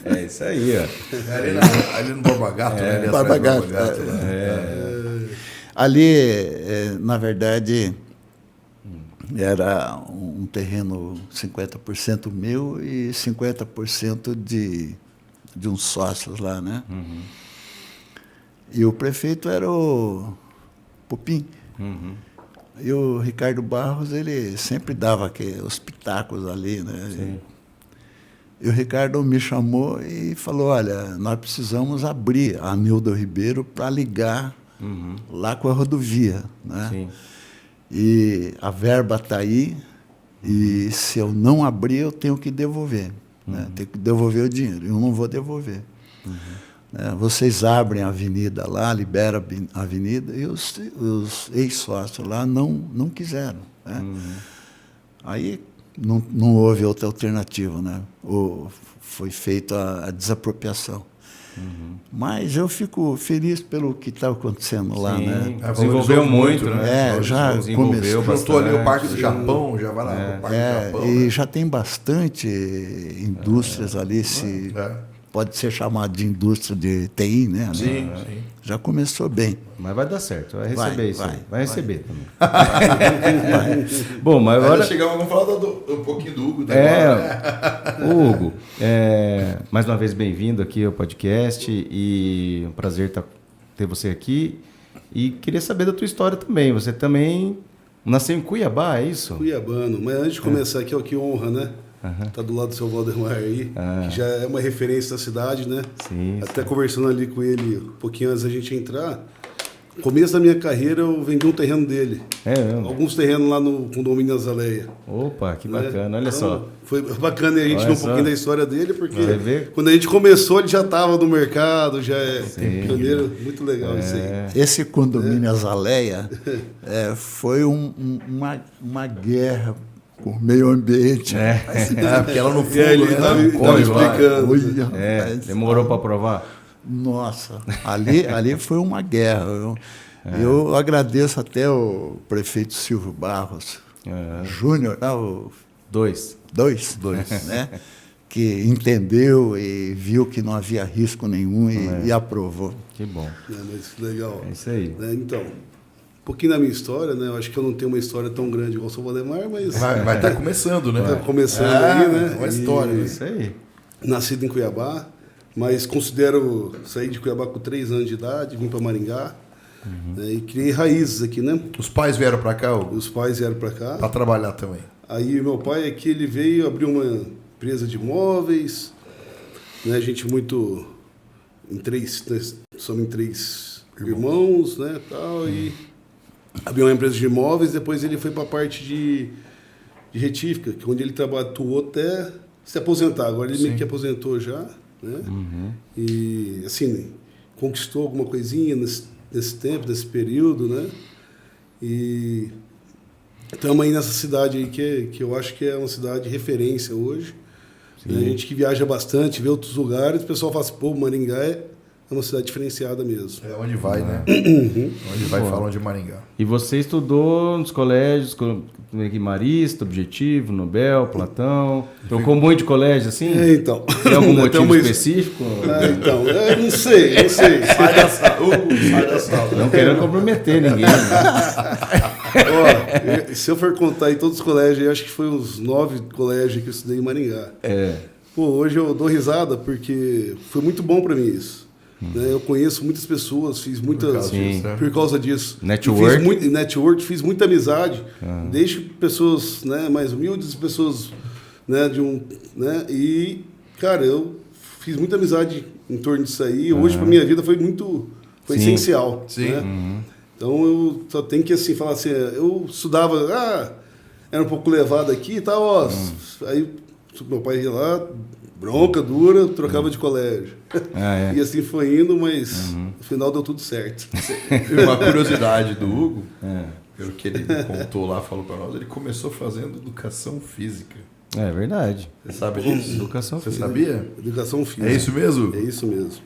Speaker 2: É isso aí, ó.
Speaker 1: Ali no Barba Gato, né?
Speaker 3: Barba Gato. Ali, na verdade, era um terreno 50% meu e 50% de uns sócios lá, né? E o prefeito era o Pupim. E o Ricardo Barros, ele sempre dava os pitacos ali, né?
Speaker 2: Sim.
Speaker 3: E o Ricardo me chamou e falou, olha, nós precisamos abrir a Nildo Ribeiro para ligar lá com a rodovia, né?
Speaker 2: Sim.
Speaker 3: E a verba está aí, e se eu não abrir, eu tenho que devolver. Né? Tenho que devolver o dinheiro, eu não vou devolver. Vocês abrem a avenida lá, liberam a avenida, e os ex-sócios lá não quiseram. Né? Aí não houve outra alternativa, né? Foi feita a desapropriação. Mas eu fico feliz pelo que está acontecendo lá, né?
Speaker 2: Desenvolveu muito, né?
Speaker 3: Já
Speaker 2: desenvolveu bastante.
Speaker 1: Juntou ali o Parque do Japão, já vai lá no Parque do Japão.
Speaker 3: E
Speaker 1: né?
Speaker 3: já tem bastante indústrias ali, pode ser chamado de indústria de TI, né?
Speaker 1: Sim.
Speaker 3: Já começou bem.
Speaker 2: Mas vai dar certo, vai receber isso aí. Vai receber também.
Speaker 3: Vai.
Speaker 2: Bom, mas agora...
Speaker 1: Vamos falar um pouquinho do Hugo.
Speaker 2: Hugo, mais uma vez bem-vindo aqui ao podcast e um prazer ter você aqui. E queria saber da tua história também. Você também nasceu em Cuiabá, é isso?
Speaker 4: Cuiabano. Mas antes de começar aqui, que honra, né? Tá do lado do seu Valdemar aí, que já é uma referência da cidade, né?
Speaker 2: Sim.
Speaker 4: Até conversando ali com ele um pouquinho antes da gente entrar. No começo da minha carreira, eu vendi um terreno dele. Alguns terrenos lá no condomínio Azaleia.
Speaker 2: Opa, que bacana,
Speaker 4: né?
Speaker 2: olha só.
Speaker 4: Foi bacana a gente ver um pouquinho da história dele, porque quando a gente começou, ele já estava no mercado, já é pioneiro. Muito legal isso aí.
Speaker 3: Esse condomínio Azaleia foi uma guerra com o meio ambiente.
Speaker 1: Porque ela não foi.
Speaker 4: Ele estava explicando.
Speaker 2: Demorou para aprovar?
Speaker 3: Nossa, ali foi uma guerra. Eu agradeço até o prefeito Silvio Barros Júnior,
Speaker 2: Dois,
Speaker 3: né? Que entendeu e viu que não havia risco nenhum e aprovou.
Speaker 2: Que bom.
Speaker 4: Mas legal.
Speaker 2: É isso aí.
Speaker 4: Então, um pouquinho da minha história, né? Eu acho que eu não tenho uma história tão grande igual o seu Valdemar, mas...
Speaker 1: Vai estar começando, né?
Speaker 4: Está começando aí, né?
Speaker 1: Uma história.
Speaker 2: Isso aí.
Speaker 4: Nascido em Cuiabá, mas considero sair de Cuiabá com 3 anos de idade, vim para Maringá, né? E criei raízes aqui, né?
Speaker 1: Os pais vieram para cá?
Speaker 4: Os pais vieram para cá.
Speaker 1: Para trabalhar também.
Speaker 4: Aí meu pai aqui, ele veio, abriu uma empresa de imóveis, né? A gente muito... somos em 3 irmãos, né? Tal, e abriu uma empresa de imóveis, depois ele foi para a parte de retífica, que onde ele atuou até se aposentar. Agora ele meio que aposentou já, né? E, assim, conquistou alguma coisinha nesse tempo, nesse período, né? E estamos aí nessa cidade aí que eu acho que é uma cidade de referência hoje. A gente que viaja bastante, vê outros lugares, o pessoal fala assim, pô, Maringá é uma cidade diferenciada mesmo.
Speaker 1: É onde vai, né? Onde vai, falam de Maringá.
Speaker 2: E você estudou nos colégios, aqui Marista, Objetivo, Nobel, Platão. Trocou muito de colégio, assim?
Speaker 4: Então.
Speaker 2: Tem algum motivo específico?
Speaker 4: Então, eu não sei.
Speaker 1: Sai da sala.
Speaker 2: Não querendo comprometer ninguém.
Speaker 4: Ó, se eu for contar aí todos os colégios, eu acho que foi uns 9 colégios que eu estudei em Maringá. Pô, hoje eu dou risada porque foi muito bom para mim isso. Né? Eu conheço muitas pessoas, fiz muitas... Por causa disso.
Speaker 2: Network.
Speaker 4: Fiz muita amizade. Desde pessoas, né, mais humildes, pessoas, né, né? E, cara, eu fiz muita amizade em torno disso aí. Hoje, para minha vida, foi essencial.
Speaker 1: Sim.
Speaker 4: Né? Então, eu só tenho que, assim, falar assim, eu estudava, era um pouco levado aqui e tal, ó. Aí, meu pai ia lá, bronca dura, trocava de colégio. E assim foi indo, mas no final deu tudo certo.
Speaker 1: Uma curiosidade do Hugo, pelo que ele contou lá, falou para nós, ele começou fazendo educação física.
Speaker 2: É verdade.
Speaker 1: Você sabe disso?
Speaker 2: Educação física.
Speaker 1: Você sabia?
Speaker 4: Educação física.
Speaker 1: É isso mesmo?
Speaker 4: É isso mesmo.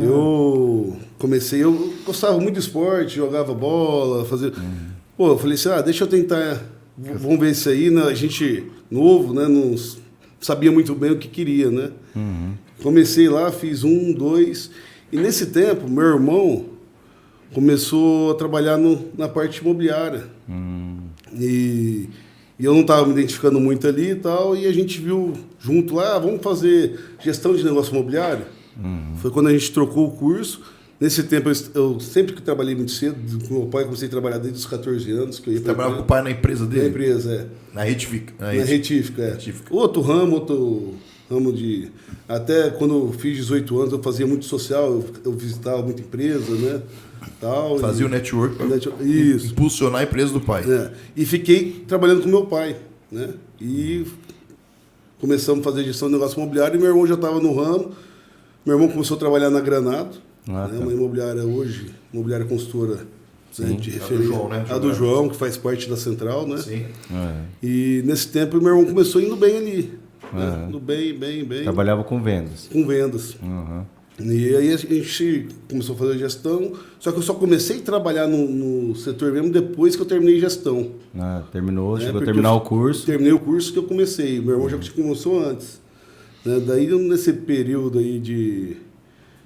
Speaker 4: Eu gostava muito de esporte, jogava bola, fazia... Pô, eu falei assim, deixa eu tentar, vamos ver isso aí, né? A gente novo, né? Não sabia muito bem o que queria, né? Comecei lá, fiz 1, 2, e nesse tempo, meu irmão começou a trabalhar na parte imobiliária. E eu não estava me identificando muito ali e tal, e a gente viu junto lá, vamos fazer gestão de negócio imobiliário. Foi quando a gente trocou o curso. Nesse tempo, eu sempre que trabalhei muito cedo, com meu pai, comecei a trabalhar desde os 14 anos. Que eu ia
Speaker 1: trabalhava com o pai na empresa dele?
Speaker 4: Na empresa,
Speaker 1: Na Retífica.
Speaker 4: Na Retífica, Outro ramo de... Até quando eu fiz 18 anos, eu fazia muito social, eu visitava muita empresa, né? Tal,
Speaker 1: fazia o network para
Speaker 4: isso.
Speaker 1: Impulsionar a empresa do pai.
Speaker 4: E fiquei trabalhando com meu pai, né? E começamos a fazer gestão de negócio imobiliário e meu irmão já estava no ramo. Meu irmão começou a trabalhar na Granado, uma imobiliária hoje, imobiliária consultora, né, de referência.
Speaker 1: A do João, né?
Speaker 4: A do João, que faz parte da Central, né?
Speaker 1: Sim.
Speaker 4: E nesse tempo meu irmão começou indo bem ali. Né? Indo bem.
Speaker 2: Trabalhava com vendas.
Speaker 4: Com vendas. E aí a gente começou a fazer gestão, só que eu só comecei a trabalhar no setor mesmo depois que eu terminei gestão.
Speaker 2: Chegou a terminar o curso.
Speaker 4: Terminei o curso que eu comecei, meu irmão já começou antes. Né? Daí, nesse período aí de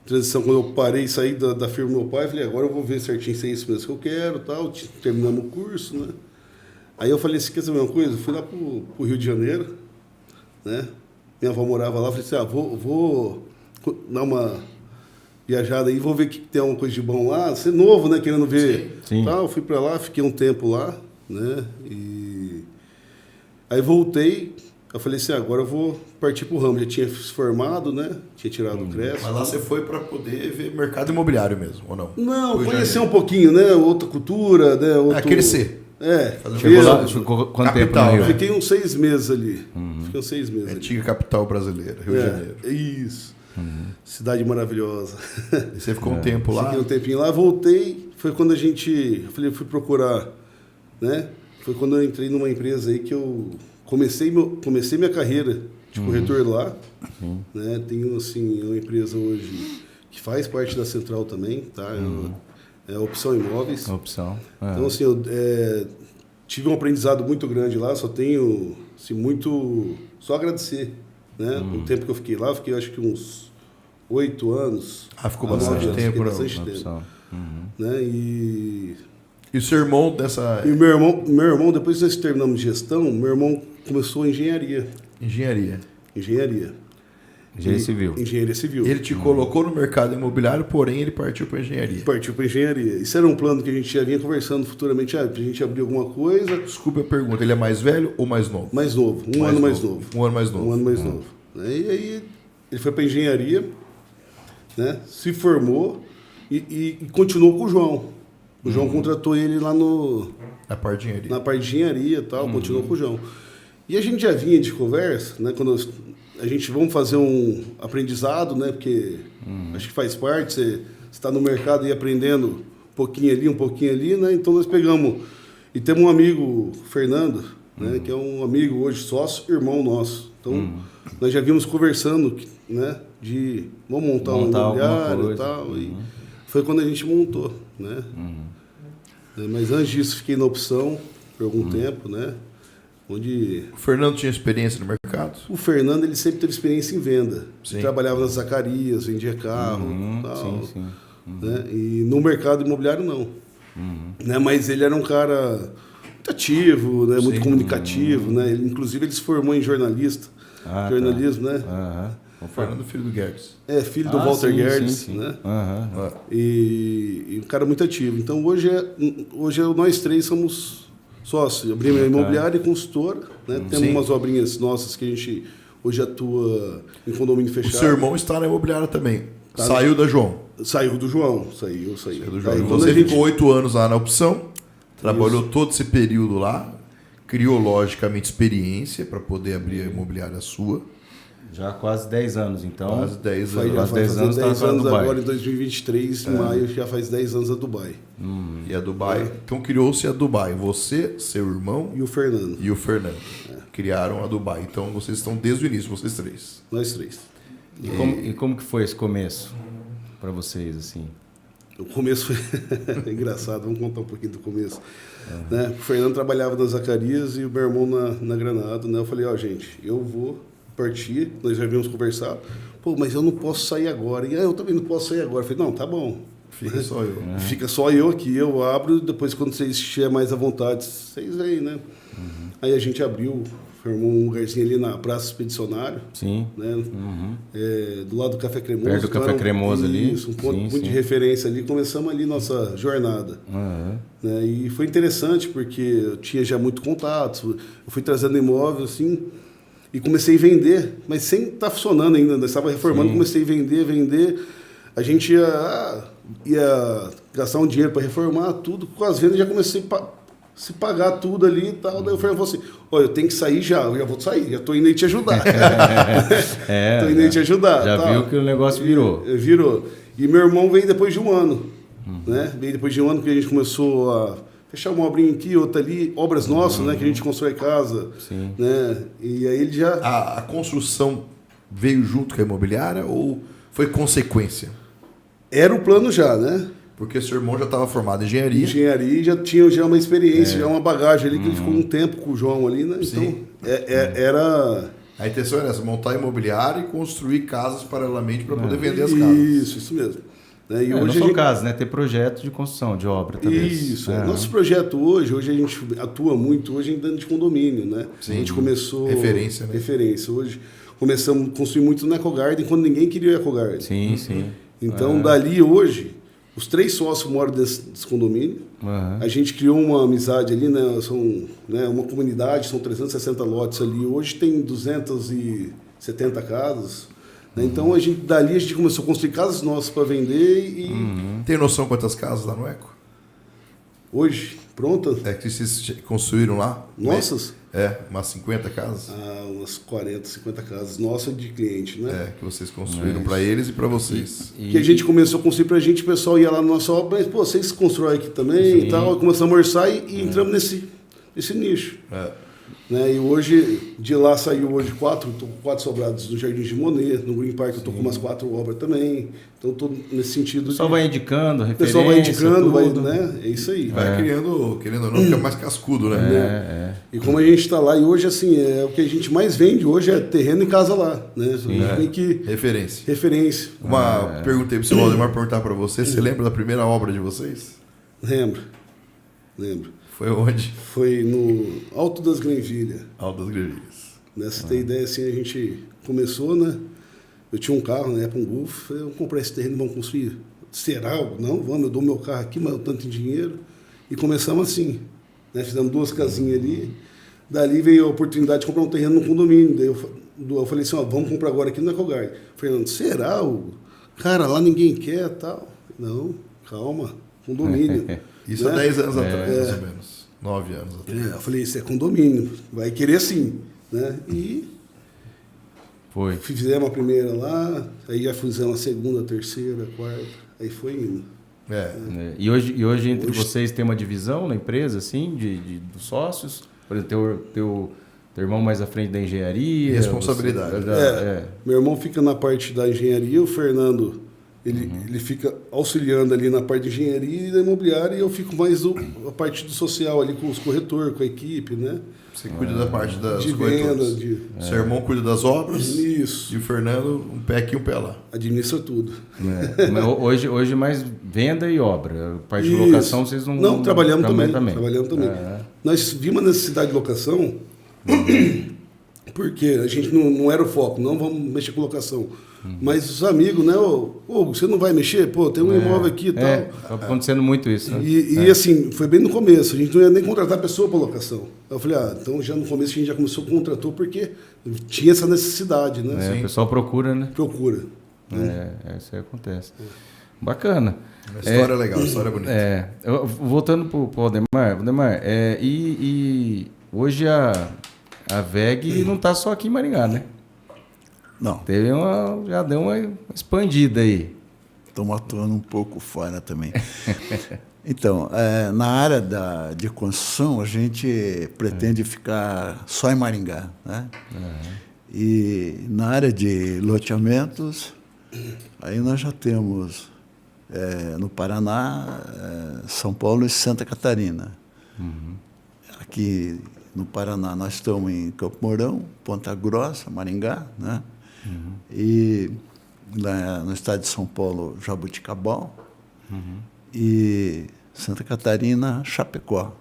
Speaker 4: transição, quando eu parei e saí da firma do meu pai, falei, agora eu vou ver certinho se é isso mesmo que eu quero, tal, terminamos o curso, né? Aí eu falei assim, quer saber uma coisa? Eu fui lá pro Rio de Janeiro, né? Minha avó morava lá, falei assim, vou dar uma viajada aí, vou ver que tem alguma coisa de bom lá, ser novo, né, querendo ver.
Speaker 2: Sim.
Speaker 4: Tal, fui para lá, fiquei um tempo lá, né? E aí voltei. Eu falei assim, agora eu vou partir pro ramo. Já tinha se formado, né? Tinha tirado o CRES.
Speaker 1: Mas lá você foi para poder ver mercado imobiliário mesmo, ou não?
Speaker 4: Não, conhecer um pouquinho, né? Outra cultura, né?
Speaker 1: Crescer.
Speaker 2: Chegou lá, ficou quanto tempo no Rio?
Speaker 4: Fiquei uns 6 meses ali. Fiquei uns 6 meses ali.
Speaker 1: Antiga capital brasileira, Rio de Janeiro.
Speaker 4: Isso. Cidade maravilhosa.
Speaker 1: E você ficou um tempo lá?
Speaker 4: Fiquei um tempinho lá, voltei. Foi quando eu fui procurar, né? Foi quando eu entrei numa empresa aí que eu comecei minha carreira de corretor lá. Né? Tenho, assim, uma empresa hoje que faz parte da Central também, tá? É a Opção Imóveis. Então, assim, eu tive um aprendizado muito grande lá, só tenho, assim, só agradecer, né? O tempo que eu fiquei lá, eu fiquei acho que uns 8 anos.
Speaker 1: Ficou bastante tempo.
Speaker 4: Né? E
Speaker 1: o seu irmão dessa...
Speaker 4: E meu irmão, depois que nós terminamos de gestão, meu irmão começou engenharia.
Speaker 1: Engenharia
Speaker 4: Civil.
Speaker 1: Ele te colocou no mercado imobiliário, porém ele partiu para engenharia.
Speaker 4: Isso era um plano que a gente já vinha conversando futuramente, pra gente abrir alguma coisa.
Speaker 1: Desculpa a pergunta, ele é mais velho ou mais novo?
Speaker 4: Mais novo, um ano mais novo.
Speaker 1: Um ano mais novo.
Speaker 4: E aí ele foi para engenharia, né? Se formou e continuou com o João. O João contratou ele lá
Speaker 1: na parte
Speaker 4: de engenharia e tal, continuou com o João. E a gente já vinha de conversa, né? Quando vamos fazer um aprendizado, né? Porque acho que faz parte, você está no mercado e aprendendo um pouquinho ali, né? Então nós pegamos, e temos um amigo, Fernando, né? Que é um amigo hoje, sócio, irmão nosso. Então nós já vimos conversando, né? De vamos montar um imobiliário e tal, e foi quando a gente montou, né? Mas antes disso fiquei na opção por algum tempo, né? Onde
Speaker 1: o Fernando tinha experiência no mercado?
Speaker 4: O Fernando, ele sempre teve experiência em venda.
Speaker 1: Sim.
Speaker 4: Ele trabalhava nas Zacarias, vendia carro, tal, né? E no mercado imobiliário não. Né? Mas ele era um cara muito ativo, né? Muito comunicativo, né? Inclusive ele se formou em jornalismo, né?
Speaker 1: O Fernando, filho do Guedes.
Speaker 4: É, filho do Walter Guedes, né? E um cara muito ativo. Então hoje nós três somos sócios. Abrimos a imobiliária e consultora, né? Temos umas obrinhas nossas que a gente hoje atua em condomínio fechado.
Speaker 1: O seu irmão está na imobiliária também. Saiu da João.
Speaker 4: Saiu do João, saiu do João.
Speaker 1: Aí, você ficou 8 anos lá na opção, trabalhou todo esse período lá, criou logicamente experiência para poder abrir a imobiliária sua.
Speaker 2: Já há quase 10 anos, então.
Speaker 1: Quase 10 anos.
Speaker 4: Quase 10 anos, 10 anos agora em 2023, em maio, já faz 10 anos a Dubai.
Speaker 1: E a Dubai, então criou-se a Dubai. Você, seu irmão
Speaker 4: e o Fernando.
Speaker 1: Criaram a Dubai. Então vocês estão desde o início, vocês três.
Speaker 4: Nós três.
Speaker 2: E como que foi esse começo para vocês, assim?
Speaker 4: O começo foi engraçado, vamos contar um pouquinho do começo. Né? O Fernando trabalhava nas Zacarias e o meu irmão na Granada. Né? Eu falei, gente, eu vou partir, nós já havíamos conversado. Pô, mas eu não posso sair agora. E eu também não posso sair agora. Eu falei, não, tá bom.
Speaker 1: Fica só eu.
Speaker 4: Fica só eu aqui, eu abro, depois quando vocês estiverem mais à vontade, vocês vêm, né? Aí a gente abriu, formou um lugarzinho ali na Praça Expedicionário.
Speaker 2: Sim.
Speaker 4: Né? Do lado do Café Cremoso.
Speaker 2: Perto do Café Cremoso ali.
Speaker 4: Isso, um ponto muito de referência ali. Começamos ali nossa jornada. Né? E foi interessante, porque eu tinha já muito contato. Eu fui trazendo imóvel, assim, e comecei a vender, mas sem estar funcionando ainda. Nós estava reformando, comecei a vender. A gente ia gastar um dinheiro para reformar tudo. Com as vendas já comecei a se pagar tudo ali e tal. Daí o Fernando falou assim, eu tenho que sair já. Eu já vou sair, já estou indo aí te ajudar. Estou indo aí te ajudar.
Speaker 2: Já viu que o negócio virou.
Speaker 4: Virou. E meu irmão veio depois de um ano. Né? Veio depois de um ano que a gente começou a fechar uma obrinha aqui, outra ali, obras nossas, né? Que a gente constrói casa. Né? E aí ele já...
Speaker 1: A construção veio junto com a imobiliária ou foi consequência?
Speaker 4: Era o plano já, né?
Speaker 1: Porque seu irmão já estava formado em engenharia.
Speaker 4: Engenharia, já tinha uma experiência, já uma bagagem ali, que ele ficou um tempo com o João ali, né? Então, era...
Speaker 1: A intenção era essa, montar a imobiliária e construir casas paralelamente para poder vender as casas.
Speaker 4: Isso mesmo. Né? E hoje
Speaker 2: não só casa, né? Ter projeto de construção, de obra também.
Speaker 4: Isso. Nosso projeto hoje a gente atua muito hoje em dentro de condomínio, né?
Speaker 1: Sim.
Speaker 4: A gente começou...
Speaker 1: Referência, né?
Speaker 4: Referência. Hoje começamos a construir muito no EcoGarden, quando ninguém queria o EcoGarden.
Speaker 2: Sim.
Speaker 4: Então, dali hoje, os 3 sócios moram desse condomínio. A gente criou uma amizade ali, né? São, né, uma comunidade, são 360 lotes ali. Hoje tem 270 casas. Né? Então, dali a gente começou a construir casas nossas para vender e...
Speaker 1: Tem noção quantas casas lá no Eco?
Speaker 4: Hoje, pronta?
Speaker 1: É que vocês construíram lá?
Speaker 4: Nossas?
Speaker 1: Umas 50 casas?
Speaker 4: Umas 40, 50 casas. Nossa, de cliente, né?
Speaker 1: Que vocês construíram para eles e para vocês.
Speaker 4: Que a gente começou a construir pra gente, o pessoal ia lá na nossa obra, mas, vocês constroem aqui também e tal. Começamos a orçar e entramos nesse nicho. Né? E hoje, de lá saiu hoje 4 sobrados no Jardim de Monet, no Green Park eu tô com umas 4 obras também. Então tô nesse sentido. O
Speaker 2: pessoal vai indicando, referência.
Speaker 4: O pessoal vai indicando, né? É isso aí.
Speaker 1: Vai criando, querendo ou não, fica mais cascudo, né?
Speaker 4: E como a gente está lá, e hoje, assim, o que a gente mais vende hoje é terreno em casa lá, né? Tem que... Referência.
Speaker 1: Uma pergunta aí pro seu Valdemar perguntar para você. Você lembra da primeira obra de vocês?
Speaker 4: Lembro.
Speaker 1: Foi onde?
Speaker 4: Foi no Alto das Grenvilhas.
Speaker 1: Alto das Grenvilhas.
Speaker 4: Nessa ter ideia, assim, a gente começou, né? Eu tinha um carro, na época, um Golf. Falei, vamos comprar esse terreno, vamos construir. Será? Não, vamos, eu dou meu carro aqui, mas eu tanto em dinheiro. E começamos assim, né? Fizemos 2 casinhas ali. Dali veio a oportunidade de comprar um terreno no condomínio. Daí eu falei assim, vamos comprar agora aqui no EcoGarden. Fernando, será? Cara, lá ninguém quer e tal. Não, calma, condomínio.
Speaker 1: Isso há 10 anos atrás, mais ou menos. 9 anos atrás.
Speaker 4: Eu falei, isso é condomínio, vai querer sim. Né? E
Speaker 2: Foi.
Speaker 4: Fizemos a primeira lá, aí já fizemos a segunda, a terceira, a quarta, aí foi indo.
Speaker 2: E hoje entre vocês tem uma divisão na empresa, assim, dos sócios? Por exemplo, teu irmão mais à frente da engenharia?
Speaker 1: Responsabilidade.
Speaker 4: Meu irmão fica na parte da engenharia, o Fernando, ele fica auxiliando ali na parte de engenharia e da imobiliária, e eu fico mais a parte do social ali com os corretores, com a equipe, né?
Speaker 1: Você cuida da parte das
Speaker 4: de
Speaker 1: corretoras.
Speaker 4: venda.
Speaker 1: Seu irmão cuida das obras.
Speaker 4: Isso.
Speaker 1: E o Fernando, um pé aqui e um pé lá.
Speaker 4: Administra tudo.
Speaker 2: Mas hoje mais venda e obra. A parte de locação vocês não...
Speaker 4: Não, trabalhamos também. Nós vimos a necessidade de locação porque a gente não era o foco, não vamos mexer com locação. Mas os amigos, né? Você não vai mexer? Pô, tem um imóvel aqui e tal.
Speaker 2: Tá acontecendo muito isso, né?
Speaker 4: E assim, foi bem no começo. A gente não ia nem contratar pessoa para locação. Eu falei, então já no começo a gente já começou a contratar porque tinha essa necessidade, né?
Speaker 2: O pessoal procura, né?
Speaker 4: Procura.
Speaker 2: Isso aí acontece. Bacana.
Speaker 1: Uma história legal, uma história bonita.
Speaker 2: Voltando para o Valdemar, e hoje a VEG não está só aqui em Maringá, né?
Speaker 3: Não.
Speaker 2: Já deu uma expandida aí.
Speaker 3: Estamos atuando um pouco fora também. Então, na área de construção, a gente pretende ficar só em Maringá, né? E na área de loteamentos, aí nós já temos no Paraná, São Paulo e Santa Catarina. Aqui no Paraná nós estamos em Campo Mourão, Ponta Grossa, Maringá, né? E no estado de São Paulo, Jaboticabal, e Santa Catarina, Chapecó.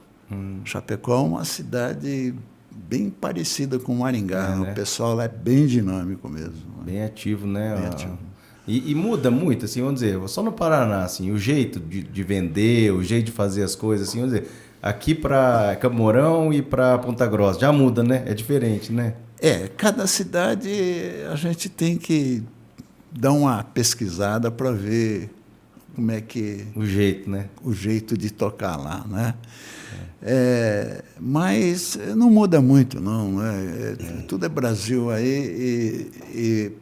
Speaker 3: Chapecó é uma cidade bem parecida com Maringá,
Speaker 2: né?
Speaker 3: O pessoal lá é bem dinâmico mesmo.
Speaker 2: Bem ativo, né?
Speaker 3: Bem ativo.
Speaker 2: E muda muito, assim, vamos dizer, só no Paraná, assim, o jeito de vender, o jeito de fazer as coisas, assim, vamos dizer, aqui para Campo Mourão e para Ponta Grossa, já muda, né? É diferente, né?
Speaker 3: Cada cidade a gente tem que dar uma pesquisada para ver como é que...
Speaker 2: O jeito, né?
Speaker 3: O jeito de tocar lá, né? Mas não muda muito, não. Tudo é Brasil aí e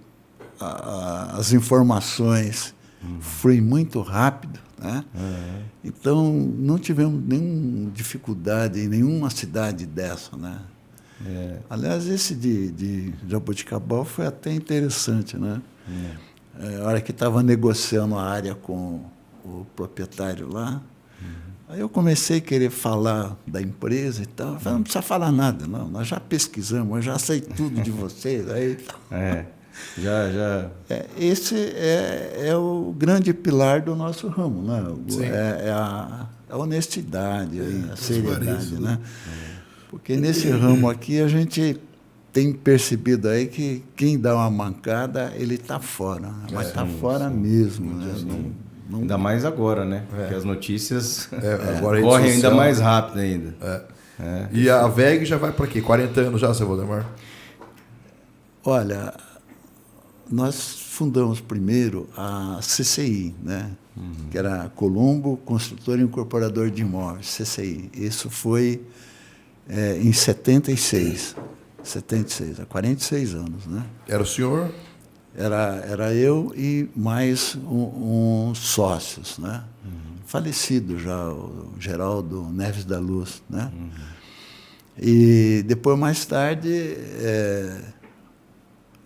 Speaker 3: as informações fluem muito rápido, né? Então, não tivemos nenhuma dificuldade em nenhuma cidade dessa, né? Aliás, esse de Jaboticabal foi até interessante, né? A hora que estava negociando a área com o proprietário lá, aí eu comecei a querer falar da empresa e tal. Eu falei, não precisa falar nada, não. Nós já pesquisamos, eu já sei tudo de vocês. Aí,
Speaker 2: já.
Speaker 3: Esse é o grande pilar do nosso ramo, né? É a honestidade, a seriedade, né? Porque nesse ramo aqui a gente tem percebido aí que quem dá uma mancada, ele está fora. Mas está fora mesmo. Né?
Speaker 2: Ainda mais agora, né? Porque as notícias
Speaker 1: agora
Speaker 2: correm ainda mais rápido ainda.
Speaker 1: E a VEG já vai para quê? 40 anos já, seu Valdemar?
Speaker 3: Olha, nós fundamos primeiro a CCI, né? Que era Colombo Construtor e Incorporador de Imóveis, CCI. Isso foi em 76, há 46 anos, né?
Speaker 1: Era o senhor?
Speaker 3: Era eu e mais uns sócios, né? Falecido já, o Geraldo Neves da Luz, né? E depois, mais tarde,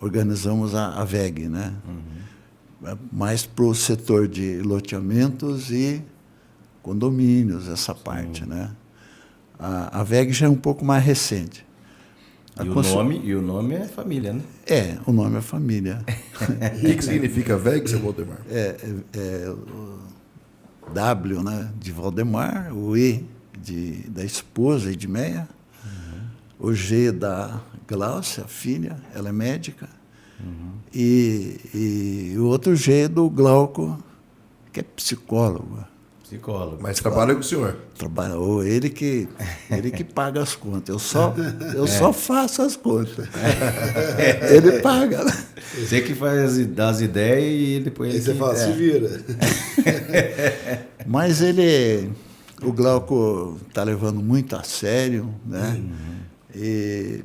Speaker 3: organizamos a VEG, né? Mais para o setor de loteamentos e condomínios, essa parte, né? A VEG já é um pouco mais recente.
Speaker 2: E o nome é família, né?
Speaker 3: O nome é família.
Speaker 1: O que significa VEG, seu Valdemar?
Speaker 3: O W, né, de Valdemar, o E da esposa, Edmeia, o G da Gláucia, filha, ela é médica, e o outro G do Glauco, que é psicólogo.
Speaker 1: Mas trabalha com o senhor?
Speaker 3: Trabalha, ele que paga as contas. Eu só faço as contas. Ele paga.
Speaker 2: Você que faz as ideias e depois
Speaker 4: ele... Aí você fala, se vira.
Speaker 3: Mas o Glauco está levando muito a sério, né? E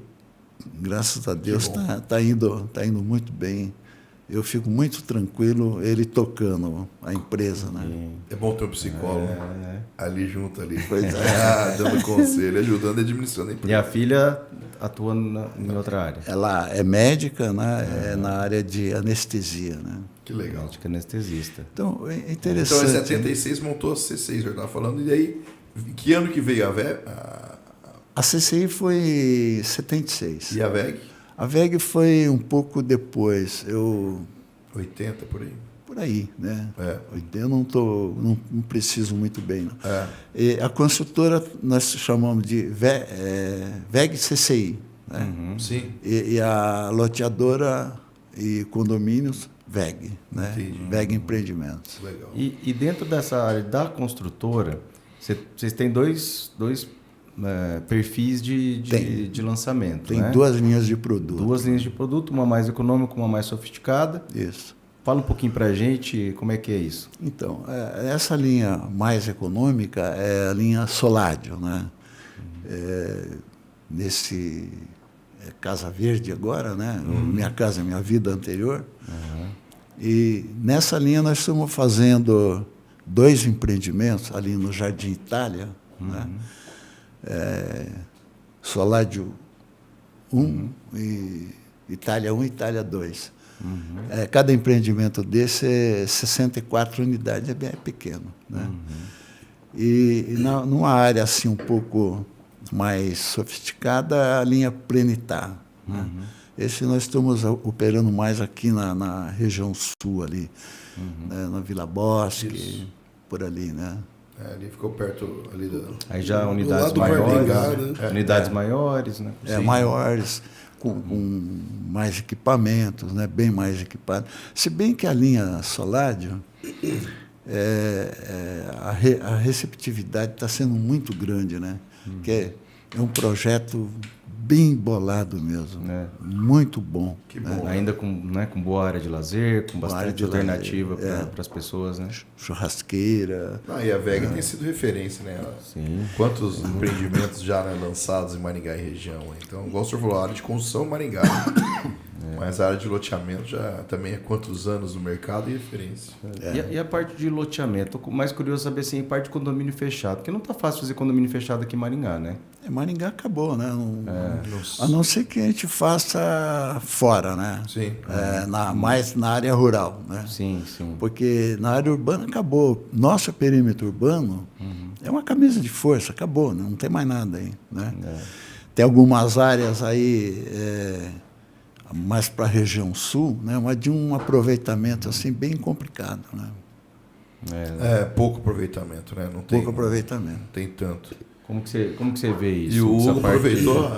Speaker 3: graças a Deus tá indo muito bem. Eu fico muito tranquilo ele tocando a empresa, né?
Speaker 1: É bom ter um psicólogo ali junto ali. Dando conselho, ajudando e administrando a empresa.
Speaker 2: E a filha atua em outra área?
Speaker 3: Ela é médica, né? É na área de anestesia, né?
Speaker 1: Que legal.
Speaker 2: Médica anestesista.
Speaker 3: Então, é interessante.
Speaker 1: Então, em 76 montou a C6, eu estava falando. E aí, que ano que veio a VEG?
Speaker 3: A CCI foi em 76.
Speaker 1: E a VEG?
Speaker 3: A VEG foi um pouco depois.
Speaker 1: 80, por aí.
Speaker 3: Por aí, né?
Speaker 1: É.
Speaker 3: Eu não preciso muito bem. Não. E a construtora nós chamamos de VEG CCI. Né?
Speaker 1: Sim.
Speaker 3: E a loteadora e condomínios VEG, né? VEG Empreendimentos.
Speaker 1: Legal.
Speaker 2: E dentro dessa área da construtora, vocês têm dois perfis de lançamento.
Speaker 3: Tem,
Speaker 2: né?
Speaker 3: 2 linhas de produto.
Speaker 2: 2 linhas de produto, uma mais econômica, uma mais sofisticada.
Speaker 3: Isso.
Speaker 2: Fala um pouquinho para a gente como é que é isso.
Speaker 3: Então, essa linha mais econômica é a linha Soládio, né? Nesse Casa Verde agora, né? Minha Casa Minha Vida anterior. E nessa linha nós estamos fazendo 2 empreendimentos ali no Jardim Itália, né? Soládio 1 e Itália 1 e Itália 2. Cada empreendimento desse é 64 unidades, é bem pequeno. Né? E numa área assim um pouco mais sofisticada, a linha Plenitar. Né? Esse nós estamos operando mais aqui na região sul, ali, né? Na Vila Bosque,
Speaker 1: Isso.
Speaker 3: por ali, né?
Speaker 1: Ali ficou perto ali da...
Speaker 2: Aí já
Speaker 4: Do
Speaker 2: unidades
Speaker 4: lado do
Speaker 2: maiores,
Speaker 4: Marbengá,
Speaker 2: né? Unidades maiores, né?
Speaker 3: Maiores, com mais equipamentos, né? Bem mais equipados. Se bem que a linha Soládio, a receptividade está sendo muito grande, né? Que é um projeto bem bolado mesmo, muito bom.
Speaker 1: Que bom.
Speaker 2: Ainda com boa área de lazer, com bastante alternativa para as pessoas, né?
Speaker 3: Churrasqueira.
Speaker 1: E a VEG tem sido referência, né?
Speaker 2: Sim.
Speaker 1: Quantos empreendimentos já lançados em Maringá e região? Então, igual o senhor falou, a área de construção Maringá. Mas a área de loteamento já também há quantos anos no mercado e referência.
Speaker 2: E a parte de loteamento? Estou mais curioso saber se em parte de condomínio fechado, porque não está fácil fazer condomínio fechado aqui em Maringá, né?
Speaker 3: Maringá acabou, né? A não ser que a gente faça fora, né?
Speaker 1: Sim.
Speaker 3: Mais na área rural, né?
Speaker 2: Sim, sim.
Speaker 3: Porque na área urbana acabou. Nosso perímetro urbano é uma camisa de força, acabou, né? Não tem mais nada aí, né? Tem algumas áreas aí mais para a região sul, né? Mas de um aproveitamento assim bem complicado, né?
Speaker 1: Pouco aproveitamento, né? Não tem,
Speaker 3: pouco aproveitamento.
Speaker 1: Não tem tanto.
Speaker 2: Como que você vê isso?
Speaker 1: E o Hugo aproveitou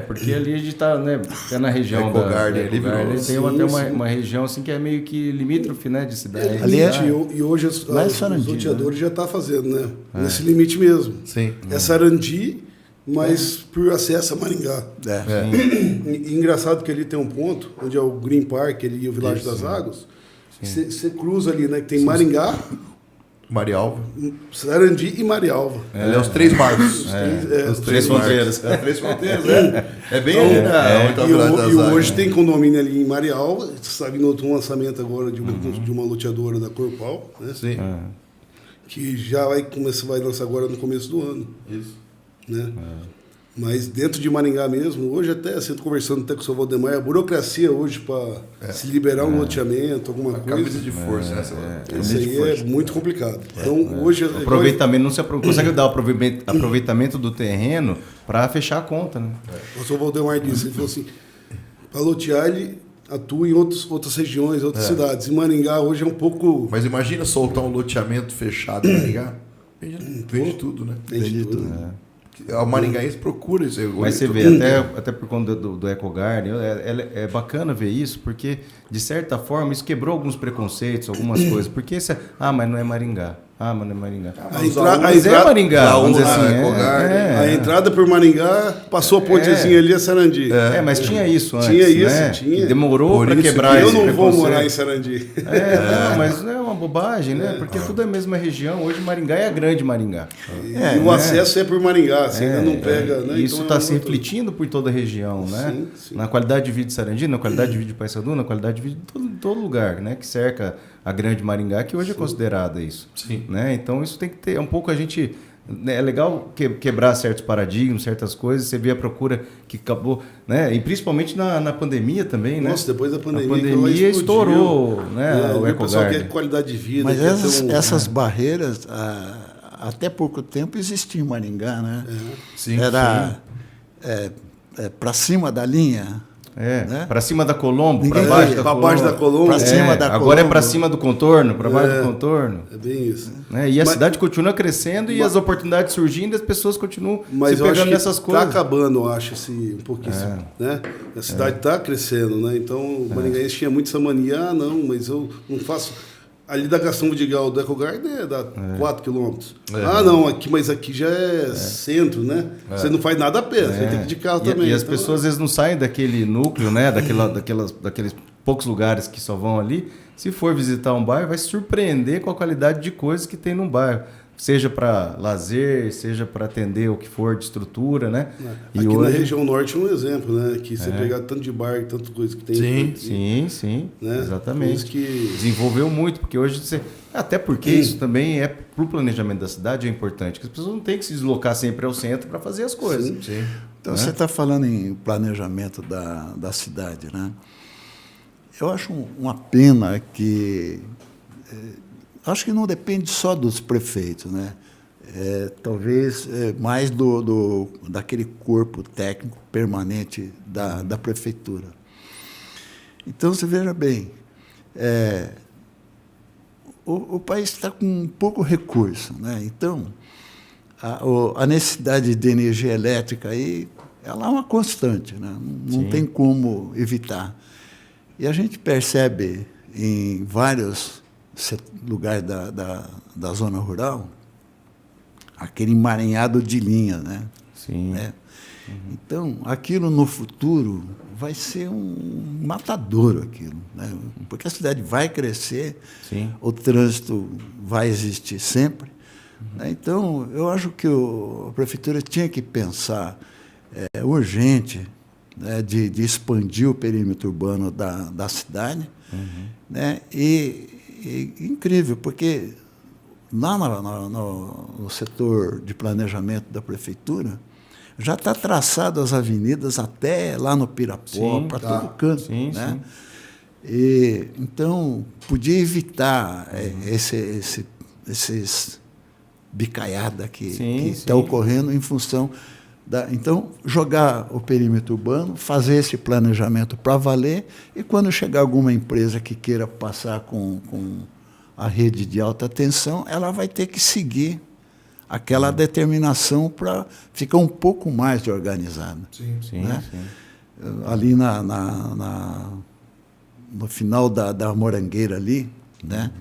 Speaker 2: porque ali a gente está, né, na região da
Speaker 1: Ecogarden,
Speaker 2: tem até uma região assim que é meio que limítrofe, né, de cidade.
Speaker 4: E hoje os loteadores já estão fazendo, né? Nesse limite mesmo.
Speaker 1: Sim.
Speaker 4: É Sarandi, mas por acesso a Maringá. E engraçado que ali tem um ponto, onde é o Green Park ali, e o Világio das Águas. Você cruza ali, né? Que tem Maringá,
Speaker 1: Marialva.
Speaker 4: Sarandi e Marialva.
Speaker 1: É os 3 marcos.
Speaker 2: Os 3 fronteiras.
Speaker 1: 3 fronteiras, É bem ali, né?
Speaker 4: E hoje tem condomínio ali em Marialva. Você sabe, notou um lançamento agora de uma loteadora da Corpal, né?
Speaker 1: Sim.
Speaker 4: Que já vai lançar agora no começo do ano.
Speaker 1: Isso.
Speaker 4: Né? Mas dentro de Maringá mesmo, hoje até, assim, estou conversando até com o seu Valdemar, a burocracia hoje para se liberar um loteamento, alguma coisa.
Speaker 1: Camisa de força, né?
Speaker 4: Isso aí é muito complicado. Então, hoje...
Speaker 2: O aproveitamento, não se consegue dar o aproveitamento do terreno para fechar a conta, né?
Speaker 4: O seu Valdemar disse, ele falou assim, para lotear ele atua em outras regiões, outras cidades. Em Maringá hoje é um pouco...
Speaker 1: Mas imagina soltar um loteamento fechado em Maringá. Vende tudo, né?
Speaker 4: Vende tudo.
Speaker 1: O maringaense procura isso.
Speaker 2: Mas você vê, até por conta do Ecogarden, é bacana ver isso, porque, de certa forma, isso quebrou alguns preconceitos, algumas coisas. Porque mas não é Maringá. Ah, mano, é Maringá.
Speaker 4: Mas
Speaker 2: é Maringá, vamos dizer assim.
Speaker 4: A entrada por Maringá, passou a pontezinha ali, é Sarandi.
Speaker 2: Mas tinha isso antes,
Speaker 4: Tinha isso,
Speaker 2: né?
Speaker 4: tinha.
Speaker 2: Que demorou para quebrar
Speaker 4: Eu
Speaker 2: esse
Speaker 4: não vou
Speaker 2: preconceito.
Speaker 4: morar em Sarandi.
Speaker 2: Não, mas é uma bobagem, né? Porque tudo é a mesma região. Hoje Maringá é a grande Maringá.
Speaker 4: E o acesso é por Maringá, você ainda não pega... Né?
Speaker 2: Isso
Speaker 4: então
Speaker 2: está se refletindo por toda a região, né?
Speaker 4: Sim.
Speaker 2: Na qualidade de vida de Sarandi, na qualidade de vida de Paissandu, na qualidade de vida de todo lugar, né? Que cerca a grande Maringá, que hoje é considerada isso.
Speaker 1: Sim.
Speaker 2: Né? Então isso tem que ter um pouco a gente... É legal quebrar certos paradigmas, certas coisas. Você vê a procura que acabou, né? E principalmente na pandemia também, né?
Speaker 4: Nossa, depois da pandemia,
Speaker 2: a pandemia estourou, né?
Speaker 4: O pessoal quer qualidade de vida.
Speaker 3: Mas essas barreiras, até pouco tempo existiam em Maringá, né?
Speaker 1: Sim,
Speaker 3: Era para cima da linha. Né?
Speaker 2: Para cima da Colombo, para
Speaker 3: Ninguém
Speaker 2: baixo da Colombo.
Speaker 3: Para cima da Colombo.
Speaker 2: Agora é para cima do contorno, para baixo do contorno.
Speaker 4: É bem isso.
Speaker 2: Né? E a cidade continua crescendo e as oportunidades surgindo e as pessoas continuam se
Speaker 4: eu acho
Speaker 2: pegando
Speaker 4: que
Speaker 2: nessas coisas.
Speaker 4: está acabando, eu acho, um pouquinho. Né? A cidade está crescendo, né? Então o maringaense tinha muito essa mania, não, mas eu não faço... Ali da Gastão Vidigal do EcoGarden dá 4 quilômetros. Não, mas aqui já é centro, né? Você não faz nada a pé, você tem que ir de carro também.
Speaker 2: E as pessoas às vezes não saem daquele núcleo, né? Daqueles poucos lugares que só vão ali. Se for visitar um bairro, vai se surpreender com a qualidade de coisas que tem num bairro. Seja para lazer, seja para atender o que for de estrutura, né?
Speaker 4: Aqui na região norte é um exemplo, né? Que você pegar tanto de bar, tantas coisas que tem.
Speaker 2: Sim,
Speaker 4: né?
Speaker 2: exatamente. Desenvolveu muito, porque hoje você... Até porque isso também para o planejamento da cidade é importante, que as pessoas não têm que se deslocar sempre ao centro para fazer as coisas.
Speaker 1: Sim.
Speaker 3: Então, você está falando em planejamento da cidade, né? Eu acho uma pena que... acho que não depende só dos prefeitos, né? Talvez mais daquele corpo técnico permanente da prefeitura. Então, você veja bem, o país está com pouco recurso, né? Então, a necessidade de energia elétrica aí, ela é uma constante, né? Não tem como evitar. E a gente percebe em vários lugares da zona rural aquele emaranhado de linha, né?
Speaker 2: Sim.
Speaker 3: Né? Então, aquilo no futuro vai ser um matadouro, aquilo, né? Porque a cidade vai crescer, o trânsito vai existir sempre. Né? Então, eu acho que a prefeitura tinha que pensar urgente, né, de expandir o perímetro urbano da cidade. Né? E incrível, porque lá no setor de planejamento da prefeitura já está traçado as avenidas até lá no Pirapó, para todo canto. Né? E, então, podia evitar esses bicaiada que está ocorrendo em função então, jogar o perímetro urbano, fazer esse planejamento para valer, e quando chegar alguma empresa que queira passar com a rede de alta tensão, ela vai ter que seguir aquela determinação para ficar um pouco mais organizada. Né? Ali no final da Morangueira ali, né?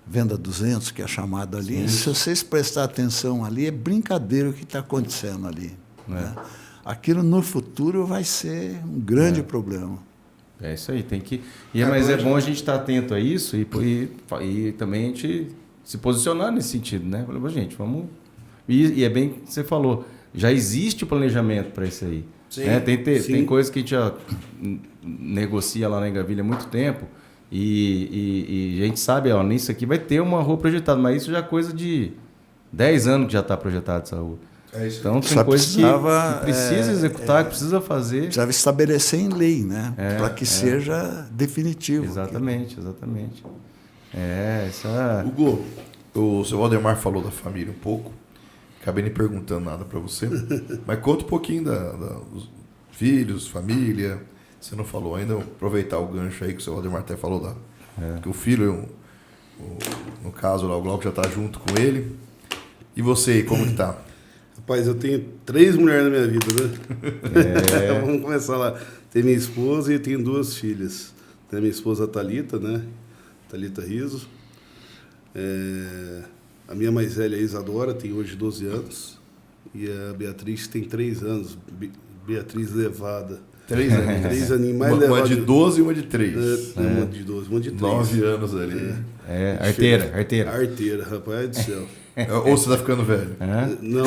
Speaker 3: Venda 200, que é chamado ali, se vocês prestarem atenção ali, é brincadeira o que está acontecendo ali. Né? Aquilo no futuro vai ser um grande problema.
Speaker 2: É isso aí, tem que... Mas é bom a gente estar atento a isso e também a gente se posicionar nesse sentido, né? Falei, gente, vamos... E é bem que você falou, já existe o planejamento para isso aí. Né? Tem coisas que a gente já negocia lá na Engavilha há muito tempo, e a gente sabe, nisso aqui vai ter uma rua projetada, mas isso já é coisa de 10 anos que já está projetado essa rua. Então tem coisas que precisa executar, que precisa fazer.
Speaker 3: Precisava estabelecer em lei, né? Para que seja definitivo.
Speaker 2: Exatamente.
Speaker 1: Hugo, o seu Valdemar falou da família um pouco. Acabei nem perguntando nada para você. Mas conta um pouquinho dos filhos, família. Você não falou ainda, aproveitar o gancho aí que o seu Valdemar até falou que o filho, no caso lá, o Glauco já está junto com ele. E você, como que tá?
Speaker 4: Rapaz, eu tenho 3 mulheres na minha vida, né? Vamos começar lá. Tem minha esposa e tenho 2 filhas. Tem a minha esposa Thalita, né? Thalita Riso. A minha mais velha, a Isadora, tem hoje 12 anos. E a Beatriz tem 3 anos. Beatriz levada.
Speaker 1: 3 anos.
Speaker 4: 3 aninhos mais levada.
Speaker 1: Uma de 12 e uma de 3.
Speaker 4: Uma de 12, uma de 3.
Speaker 1: 9 anos ali.
Speaker 2: Arteira.
Speaker 4: Arteira, rapaz do céu.
Speaker 1: Ou você tá ficando velho?
Speaker 4: Não.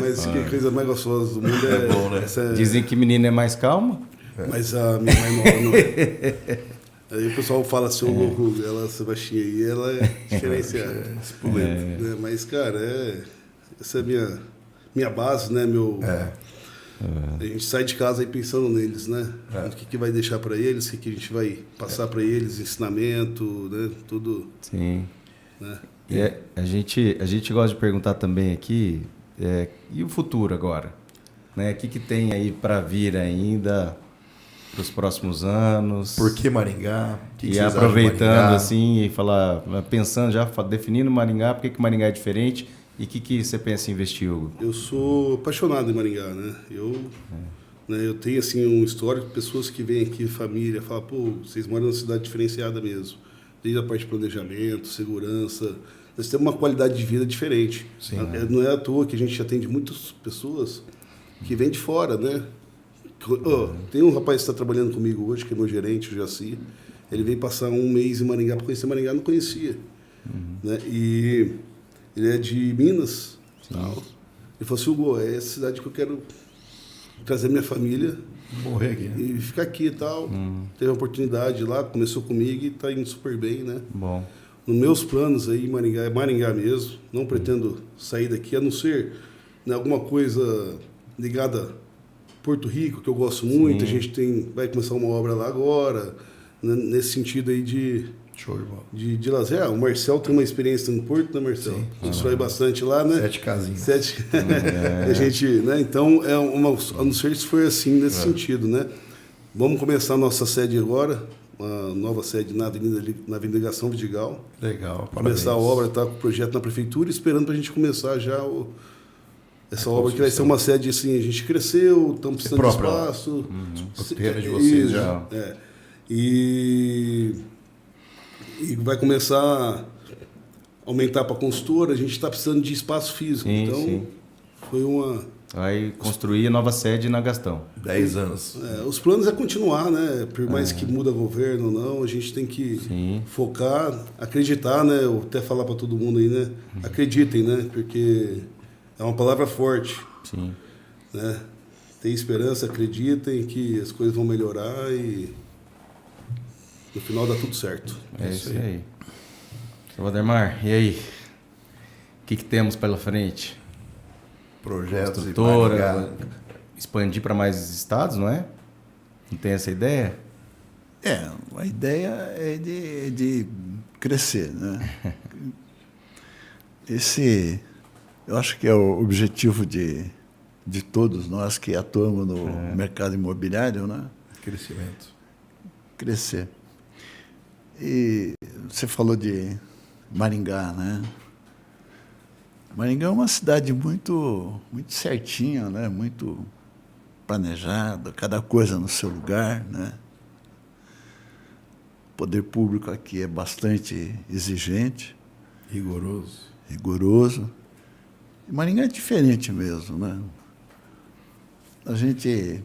Speaker 4: Mas que coisa mais gostosa do mundo é
Speaker 1: bom, né?
Speaker 2: Dizem que menina é mais calma.
Speaker 4: Mas a minha mais nova não é. Aí o pessoal fala assim, ô louco, ela, essa baixinha aí, ela é diferenciada. Mas, cara, essa é minha base, né? A gente sai de casa aí pensando neles, né? O que vai deixar para eles, o que a gente vai passar para eles, ensinamento, né? Tudo.
Speaker 2: Sim.
Speaker 4: Né?
Speaker 2: E a gente gosta de perguntar também aqui, e o futuro agora? Né? O que tem aí para vir ainda para os próximos anos?
Speaker 1: Por que Maringá?
Speaker 2: E aproveitando assim, e pensando, já definindo Maringá, por que Maringá é diferente? E o que você pensa em investir, Hugo?
Speaker 4: Eu sou apaixonado em Maringá, né? Eu tenho, assim, um histórico de pessoas que vêm aqui, família, falam, pô, vocês moram numa cidade diferenciada mesmo. Desde a parte de planejamento, segurança. Nós temos uma qualidade de vida diferente.
Speaker 1: Sim,
Speaker 4: não é à toa que a gente atende muitas pessoas que vêm de fora, né? Tem um rapaz que está trabalhando comigo hoje, que é meu gerente, o Jaci. Ele veio passar um mês em Maringá para conhecer Maringá, não conhecia. Né? E ele é de Minas. Tal. Ele falou assim, Hugo, é essa cidade que eu quero trazer minha família.
Speaker 1: Morrer aqui, né?
Speaker 4: E ficar aqui e tal. Teve a oportunidade lá, começou comigo e está indo super bem, né?
Speaker 2: Bom.
Speaker 4: Nos meus planos aí, Maringá é Maringá mesmo. Não pretendo sair daqui, a não ser, né, alguma coisa ligada a Porto Rico, que eu gosto muito. A gente vai começar uma obra lá agora, né, nesse sentido aí de lazer. O Marcel tem uma experiência no Porto, né, Marcel? A gente vai bastante lá, né?
Speaker 1: 7 casinhas.
Speaker 4: A gente, né? Então, a não ser se foi assim, nesse sentido, né? Vamos começar a nossa sede agora, uma nova sede na Avenida Ligação Vidigal.
Speaker 1: Legal,
Speaker 4: começar a obra, tá com o projeto na prefeitura, esperando para a gente começar já essa obra que vai ser uma sede assim, a gente cresceu, estamos precisando de espaço.
Speaker 1: O terreno de vocês já.
Speaker 4: E vai começar a aumentar para a consultora, a gente está precisando de espaço físico. Foi uma...
Speaker 2: Vai construir a nova sede na Gastão.
Speaker 1: 10 anos.
Speaker 4: Os planos é continuar, né? Por mais que muda governo ou não, a gente tem que focar, acreditar, né? Eu até falar para todo mundo aí, né? Acreditem, né? Porque é uma palavra forte.
Speaker 2: Sim.
Speaker 4: Né? Tem esperança, acreditem que as coisas vão melhorar e no final dá tudo certo.
Speaker 2: É isso aí. Seu Valdemar, e aí? O que temos pela frente?
Speaker 1: Projetos
Speaker 2: construtora, expandir para mais estados, não é? Não tem essa ideia?
Speaker 3: A ideia é de crescer, né? Eu acho que é o objetivo de todos nós que atuamos no mercado imobiliário, né?
Speaker 1: Crescimento.
Speaker 3: Crescer. E você falou de Maringá, né? Maringá é uma cidade muito certinha, né? Muito planejada, cada coisa no seu lugar, né? O poder público aqui é bastante exigente. Rigoroso. E Maringá é diferente mesmo, né? A gente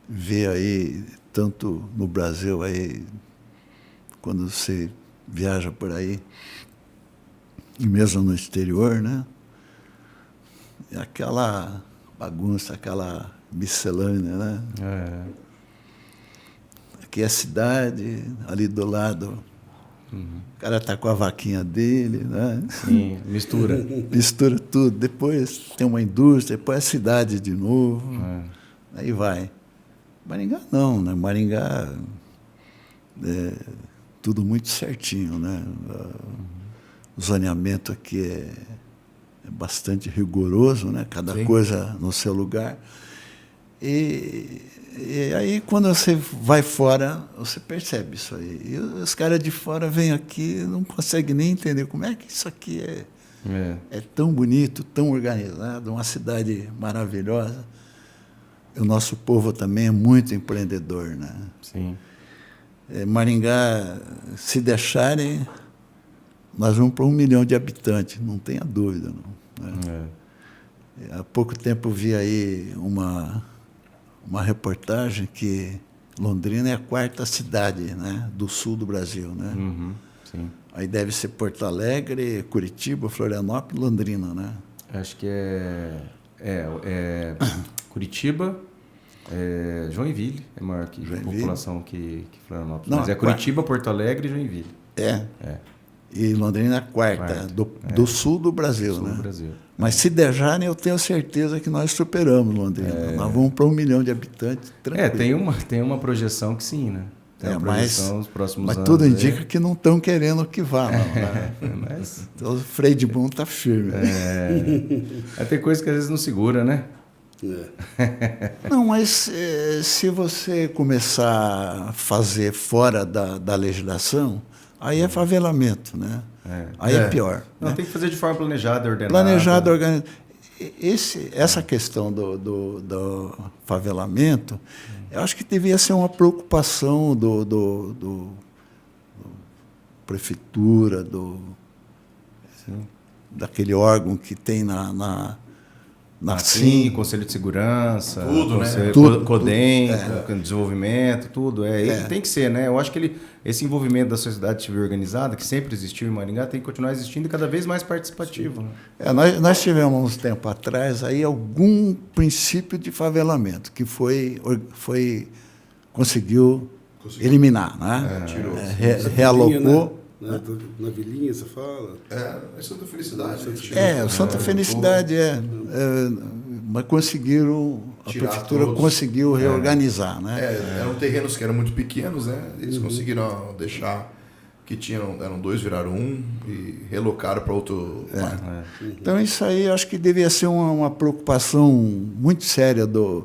Speaker 3: vê aí, tanto no Brasil, aí, quando você viaja por aí, e mesmo no exterior, né? É aquela bagunça, aquela miscelânea, né? Aqui é a cidade, ali do lado, o cara está com a vaquinha dele, né?
Speaker 2: Sim, mistura.
Speaker 3: Mistura tudo. Depois tem uma indústria, depois é a cidade de novo. Aí vai. Maringá não, né? Maringá é tudo muito certinho, né? O zoneamento aqui é bastante rigoroso, né? Cada coisa no seu lugar. E aí, quando você vai fora, você percebe isso aí. E os caras de fora vêm aqui e não conseguem nem entender como é que isso aqui é tão bonito, tão organizado, uma cidade maravilhosa. E o nosso povo também é muito empreendedor, né?
Speaker 2: Sim.
Speaker 3: Maringá, se deixarem, nós vamos para 1 milhão de habitantes, não tenha dúvida. Não, né? Há pouco tempo eu vi aí uma reportagem que Londrina é a 4ª cidade, né, do sul do Brasil. Né?
Speaker 2: Sim.
Speaker 3: Aí deve ser Porto Alegre, Curitiba, Florianópolis, Londrina, né?
Speaker 2: Acho que é Curitiba, Joinville é maior que Joinville? População que Florianópolis. Não, mas é Curitiba, Porto Alegre e Joinville.
Speaker 3: E Londrina é a 4ª do sul do Brasil,
Speaker 2: sul
Speaker 3: né?
Speaker 2: Do Brasil.
Speaker 3: Mas se deixarem, eu tenho certeza que nós superamos Londrina. Nós vamos para 1 milhão de habitantes, tranquilo.
Speaker 2: Tem uma projeção que sim, né? Nos próximos
Speaker 3: mas
Speaker 2: anos,
Speaker 3: tudo indica que não estão querendo que vá, não. Né?
Speaker 2: Mas...
Speaker 3: Então o freio de mão está firme.
Speaker 2: Tem coisa que às vezes não segura, né?
Speaker 3: Não, mas se você começar a fazer fora da legislação, aí é favelamento, né? Aí é pior.
Speaker 2: Não,
Speaker 3: né?
Speaker 2: Tem que fazer de forma planejada, ordenada.
Speaker 3: Planejada, organizada. Essa questão do favelamento, eu acho que devia ser uma preocupação do prefeitura, daquele órgão que tem na
Speaker 2: Sim, Conselho de Segurança,
Speaker 1: tudo,
Speaker 2: Conselho,
Speaker 1: né?
Speaker 2: CODEM, Desenvolvimento, tudo. Tem que ser, né? Eu acho que esse envolvimento da sociedade civil organizada, que sempre existiu em Maringá, tem que continuar existindo e cada vez mais participativo. Né?
Speaker 3: Nós tivemos, uns tempo atrás, aí, algum princípio de favelamento que conseguiu eliminar, né? Realocou.
Speaker 4: Na Vilinha, você fala?
Speaker 1: É Santa Felicidade.
Speaker 3: Santa Felicidade, mas conseguiram, a prefeitura conseguiu reorganizar. Né?
Speaker 1: Eram terrenos que eram muito pequenos, né? Eles conseguiram deixar que eram 2, viraram 1 e relocaram para outro.
Speaker 3: Então, isso aí acho que devia ser uma preocupação muito séria da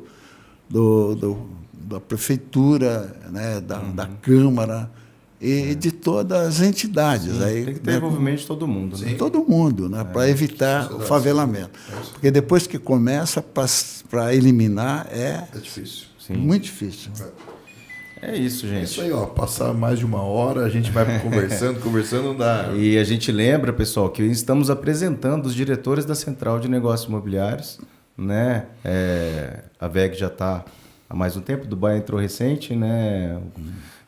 Speaker 3: prefeitura, né? Da Câmara. E de todas as entidades.
Speaker 2: Sim,
Speaker 3: aí,
Speaker 2: tem que ter envolvimento de todo mundo. Né?
Speaker 3: Todo mundo, né? Para evitar o favelamento. Porque depois que começa, para eliminar, é
Speaker 1: difícil.
Speaker 3: Muito difícil.
Speaker 2: É isso, gente.
Speaker 1: É isso aí, passar mais de 1 hora, a gente vai conversando, não dá.
Speaker 2: E a gente lembra, pessoal, que estamos apresentando os diretores da Central de Negócios Imobiliários. Né? A VEG já está há mais um tempo, o Dubai entrou recente, né?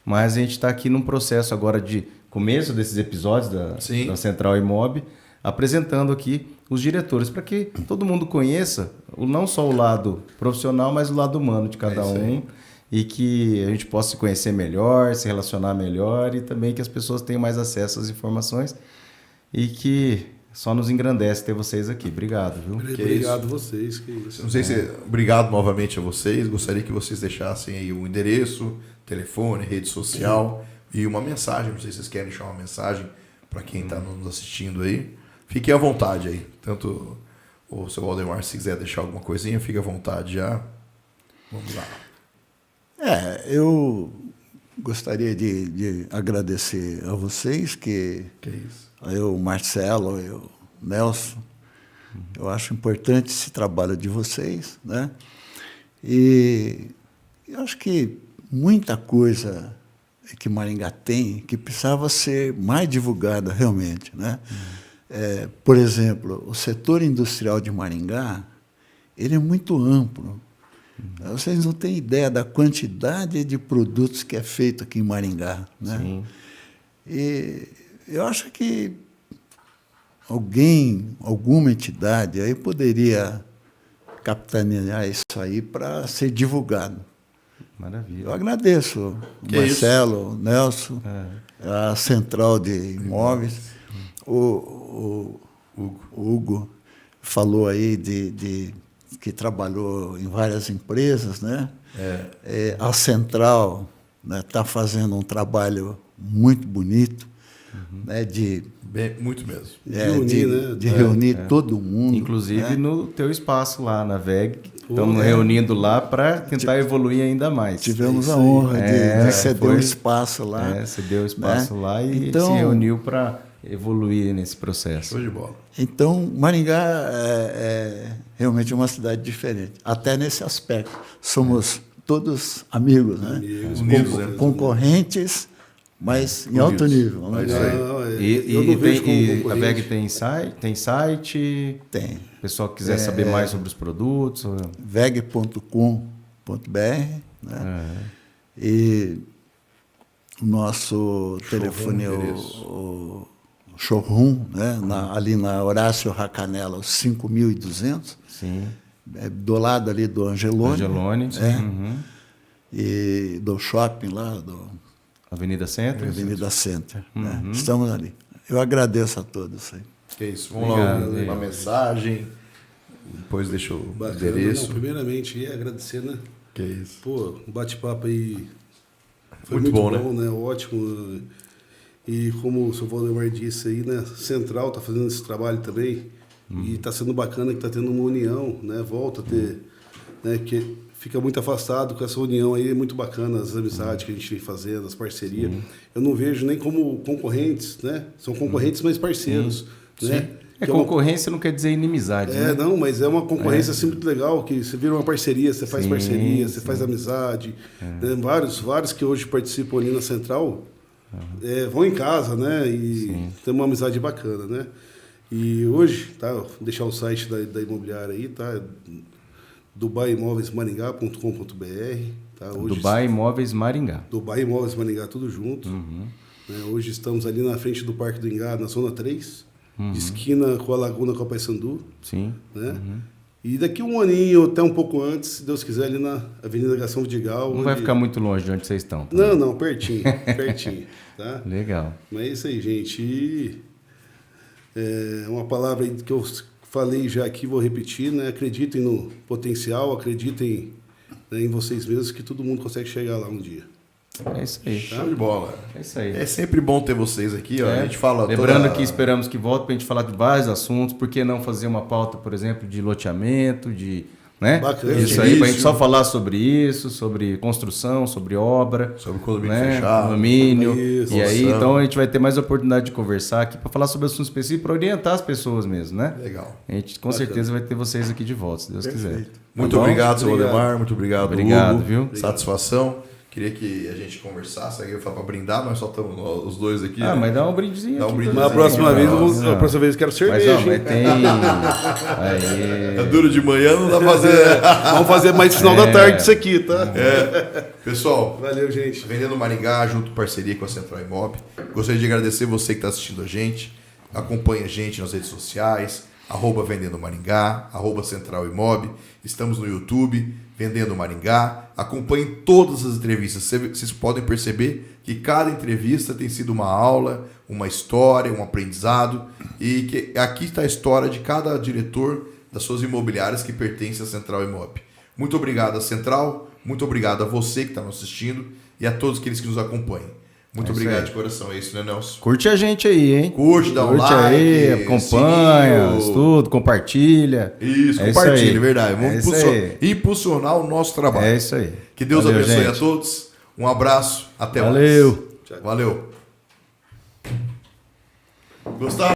Speaker 2: Mas a gente está aqui num processo agora de começo desses episódios da Central Imob, apresentando aqui os diretores, para que todo mundo conheça não só o lado profissional, mas o lado humano de cada um, e que a gente possa se conhecer melhor, se relacionar melhor, e também que as pessoas tenham mais acesso às informações, e que só nos engrandece ter vocês aqui. Obrigado, viu?
Speaker 4: Obrigado a vocês. Que isso.
Speaker 1: Não sei se... Obrigado novamente a vocês. Gostaria que vocês deixassem aí o endereço, telefone, rede social e uma mensagem. Não sei se vocês querem deixar uma mensagem para quem está nos assistindo aí. Fiquem à vontade aí. Tanto o seu Waldemar, se quiser deixar alguma coisinha, fique à vontade já. Vamos lá.
Speaker 3: Eu gostaria de agradecer a vocês, que
Speaker 1: é isso.
Speaker 3: Eu, Marcelo, o Nelson, eu acho importante esse trabalho de vocês, né? E eu acho que muita coisa que Maringá tem que precisava ser mais divulgada realmente, né? Por exemplo, o setor industrial de Maringá, ele é muito amplo. Vocês não têm ideia da quantidade de produtos que é feito aqui em Maringá, né?
Speaker 2: Sim.
Speaker 3: E eu acho que alguma entidade aí poderia capitanear isso aí para ser divulgado.
Speaker 2: Maravilha.
Speaker 3: Eu agradeço o Marcelo, o Nelson, a Central de Imóveis, o Hugo falou aí que trabalhou em várias empresas, né? A Central está fazendo um trabalho muito bonito, né?
Speaker 1: Muito mesmo.
Speaker 3: De reunir todo mundo.
Speaker 2: Inclusive no teu espaço lá na VEG. Estamos reunindo lá para tentar evoluir ainda mais.
Speaker 3: Tivemos a honra de ceder um espaço lá.
Speaker 2: Cedeu o espaço lá e
Speaker 3: então,
Speaker 2: se reuniu para evoluir nesse processo.
Speaker 1: Show de bola.
Speaker 3: Então, Maringá é realmente uma cidade diferente. Até nesse aspecto. Somos todos amigos, né?
Speaker 1: Unidos,
Speaker 3: concorrentes, mas em alto nível. Né?
Speaker 2: A VEG tem site?
Speaker 3: Tem.
Speaker 2: O pessoal que quiser saber mais sobre os produtos?
Speaker 3: veg.com.br, né? E o nosso telefone é o showroom, né? Ali na Horácio Racanella, 5.200.
Speaker 2: Sim.
Speaker 3: Do lado ali do Angeloni.
Speaker 2: Sim.
Speaker 3: E do shopping lá, do
Speaker 2: Avenida Center.
Speaker 3: Avenida Center. Né? Estamos ali. Eu agradeço a todos aí.
Speaker 1: Que isso. Vamos lá, uma mensagem. Depois deixa o endereço.
Speaker 4: Não, primeiramente, agradecer, né?
Speaker 1: Que isso.
Speaker 4: Pô, um bate-papo aí foi
Speaker 1: Muito bom,
Speaker 4: né? Ótimo. E como o seu Valdemar disse aí, né? Central está fazendo esse trabalho também. E está sendo bacana que está tendo uma união, né? Volta a ter, né? Que fica muito afastado com essa união aí, é muito bacana as amizades que a gente vem fazendo, as parcerias. Eu não vejo nem como concorrentes, né? São concorrentes, mas parceiros, né?
Speaker 2: Concorrência não quer dizer inimizade, né?
Speaker 4: Não, mas é uma concorrência assim muito legal, que você vira uma parceria, você faz parceria, você faz amizade. Né? Vários que hoje participam ali na Central vão em casa, né? E tem uma amizade bacana, né? E hoje, tá? Vou deixar o site da imobiliária aí, tá? dubaimóveismaringá.com.br, tá?
Speaker 2: Dubai Imóveis Maringá.
Speaker 4: Dubai Imóveis Maringá, tudo junto. Né? Hoje estamos ali na frente do Parque do Ingá, na Zona 3, esquina com a Laguna com a Paissandu.
Speaker 2: Sim.
Speaker 4: Né? E daqui um aninho, até um pouco antes, se Deus quiser, ali na Avenida Gastão Vidigal.
Speaker 2: Não vai ficar muito longe de onde vocês estão. Tá?
Speaker 4: Não, pertinho, pertinho. Tá?
Speaker 2: Legal.
Speaker 4: Mas é isso aí, gente. E, uma palavra aí que eu falei já aqui, vou repetir, né? Acreditem no potencial, acreditem, né, em vocês mesmos, que todo mundo consegue chegar lá um dia.
Speaker 2: É isso aí.
Speaker 1: Show de bola.
Speaker 2: É isso aí.
Speaker 1: É sempre bom ter vocês aqui, ó. A gente fala
Speaker 2: Lembrando que esperamos que volte para a gente falar de vários assuntos. Por que não fazer uma pauta, por exemplo, de loteamento, né?
Speaker 4: Bacana.
Speaker 2: Isso aí, para a gente só falar sobre isso, sobre construção, sobre obra.
Speaker 1: Sobre condomínio
Speaker 2: né?
Speaker 1: fechado.
Speaker 2: Condomínio.
Speaker 4: Isso,
Speaker 2: e aí, então, a gente vai ter mais oportunidade de conversar aqui para falar sobre assuntos específicos, para orientar as pessoas mesmo, né?
Speaker 1: Legal.
Speaker 2: A gente com certeza vai ter vocês aqui de volta, se Deus quiser.
Speaker 1: Muito obrigado, seu Valdemar. Muito obrigado, Hugo.
Speaker 2: Viu?
Speaker 1: Satisfação. Queria que a gente conversasse, aí eu falo para brindar, nós só estamos os dois aqui.
Speaker 2: Ah, né? Mas dá um brindezinho.
Speaker 1: Dá um brindezinho.
Speaker 4: Mas a próxima vez eu quero cerveja.
Speaker 2: Mas tem. Aí...
Speaker 1: É duro de manhã, não dá pra fazer.
Speaker 4: Vamos fazer mais final da tarde isso aqui, tá?
Speaker 1: Pessoal,
Speaker 4: Valeu, gente.
Speaker 1: Vendendo Maringá, junto parceria com a Central Imob. Gostaria de agradecer você que está assistindo a gente. Acompanhe a gente nas redes sociais, @Vendendo Maringá, @Central Imob. Estamos no YouTube, Vendendo Maringá. Acompanhem todas as entrevistas. Vocês podem perceber que cada entrevista tem sido uma aula, uma história, um aprendizado. E que aqui está a história de cada diretor das suas imobiliárias que pertence à Central Imob. Muito obrigado à Central, muito obrigado a você que está nos assistindo e a todos aqueles que nos acompanham. Muito obrigado de coração, é isso, né, Nelson?
Speaker 2: Curte a gente aí, hein?
Speaker 1: Curte, dá um like.
Speaker 2: Aí, acompanha, tudo, compartilha.
Speaker 1: Isso, compartilha, verdade. Vamos impulsionar o nosso trabalho.
Speaker 2: É isso aí.
Speaker 1: Que Deus abençoe a todos. Um abraço, até mais.
Speaker 2: Valeu.
Speaker 1: Valeu. Gostavo.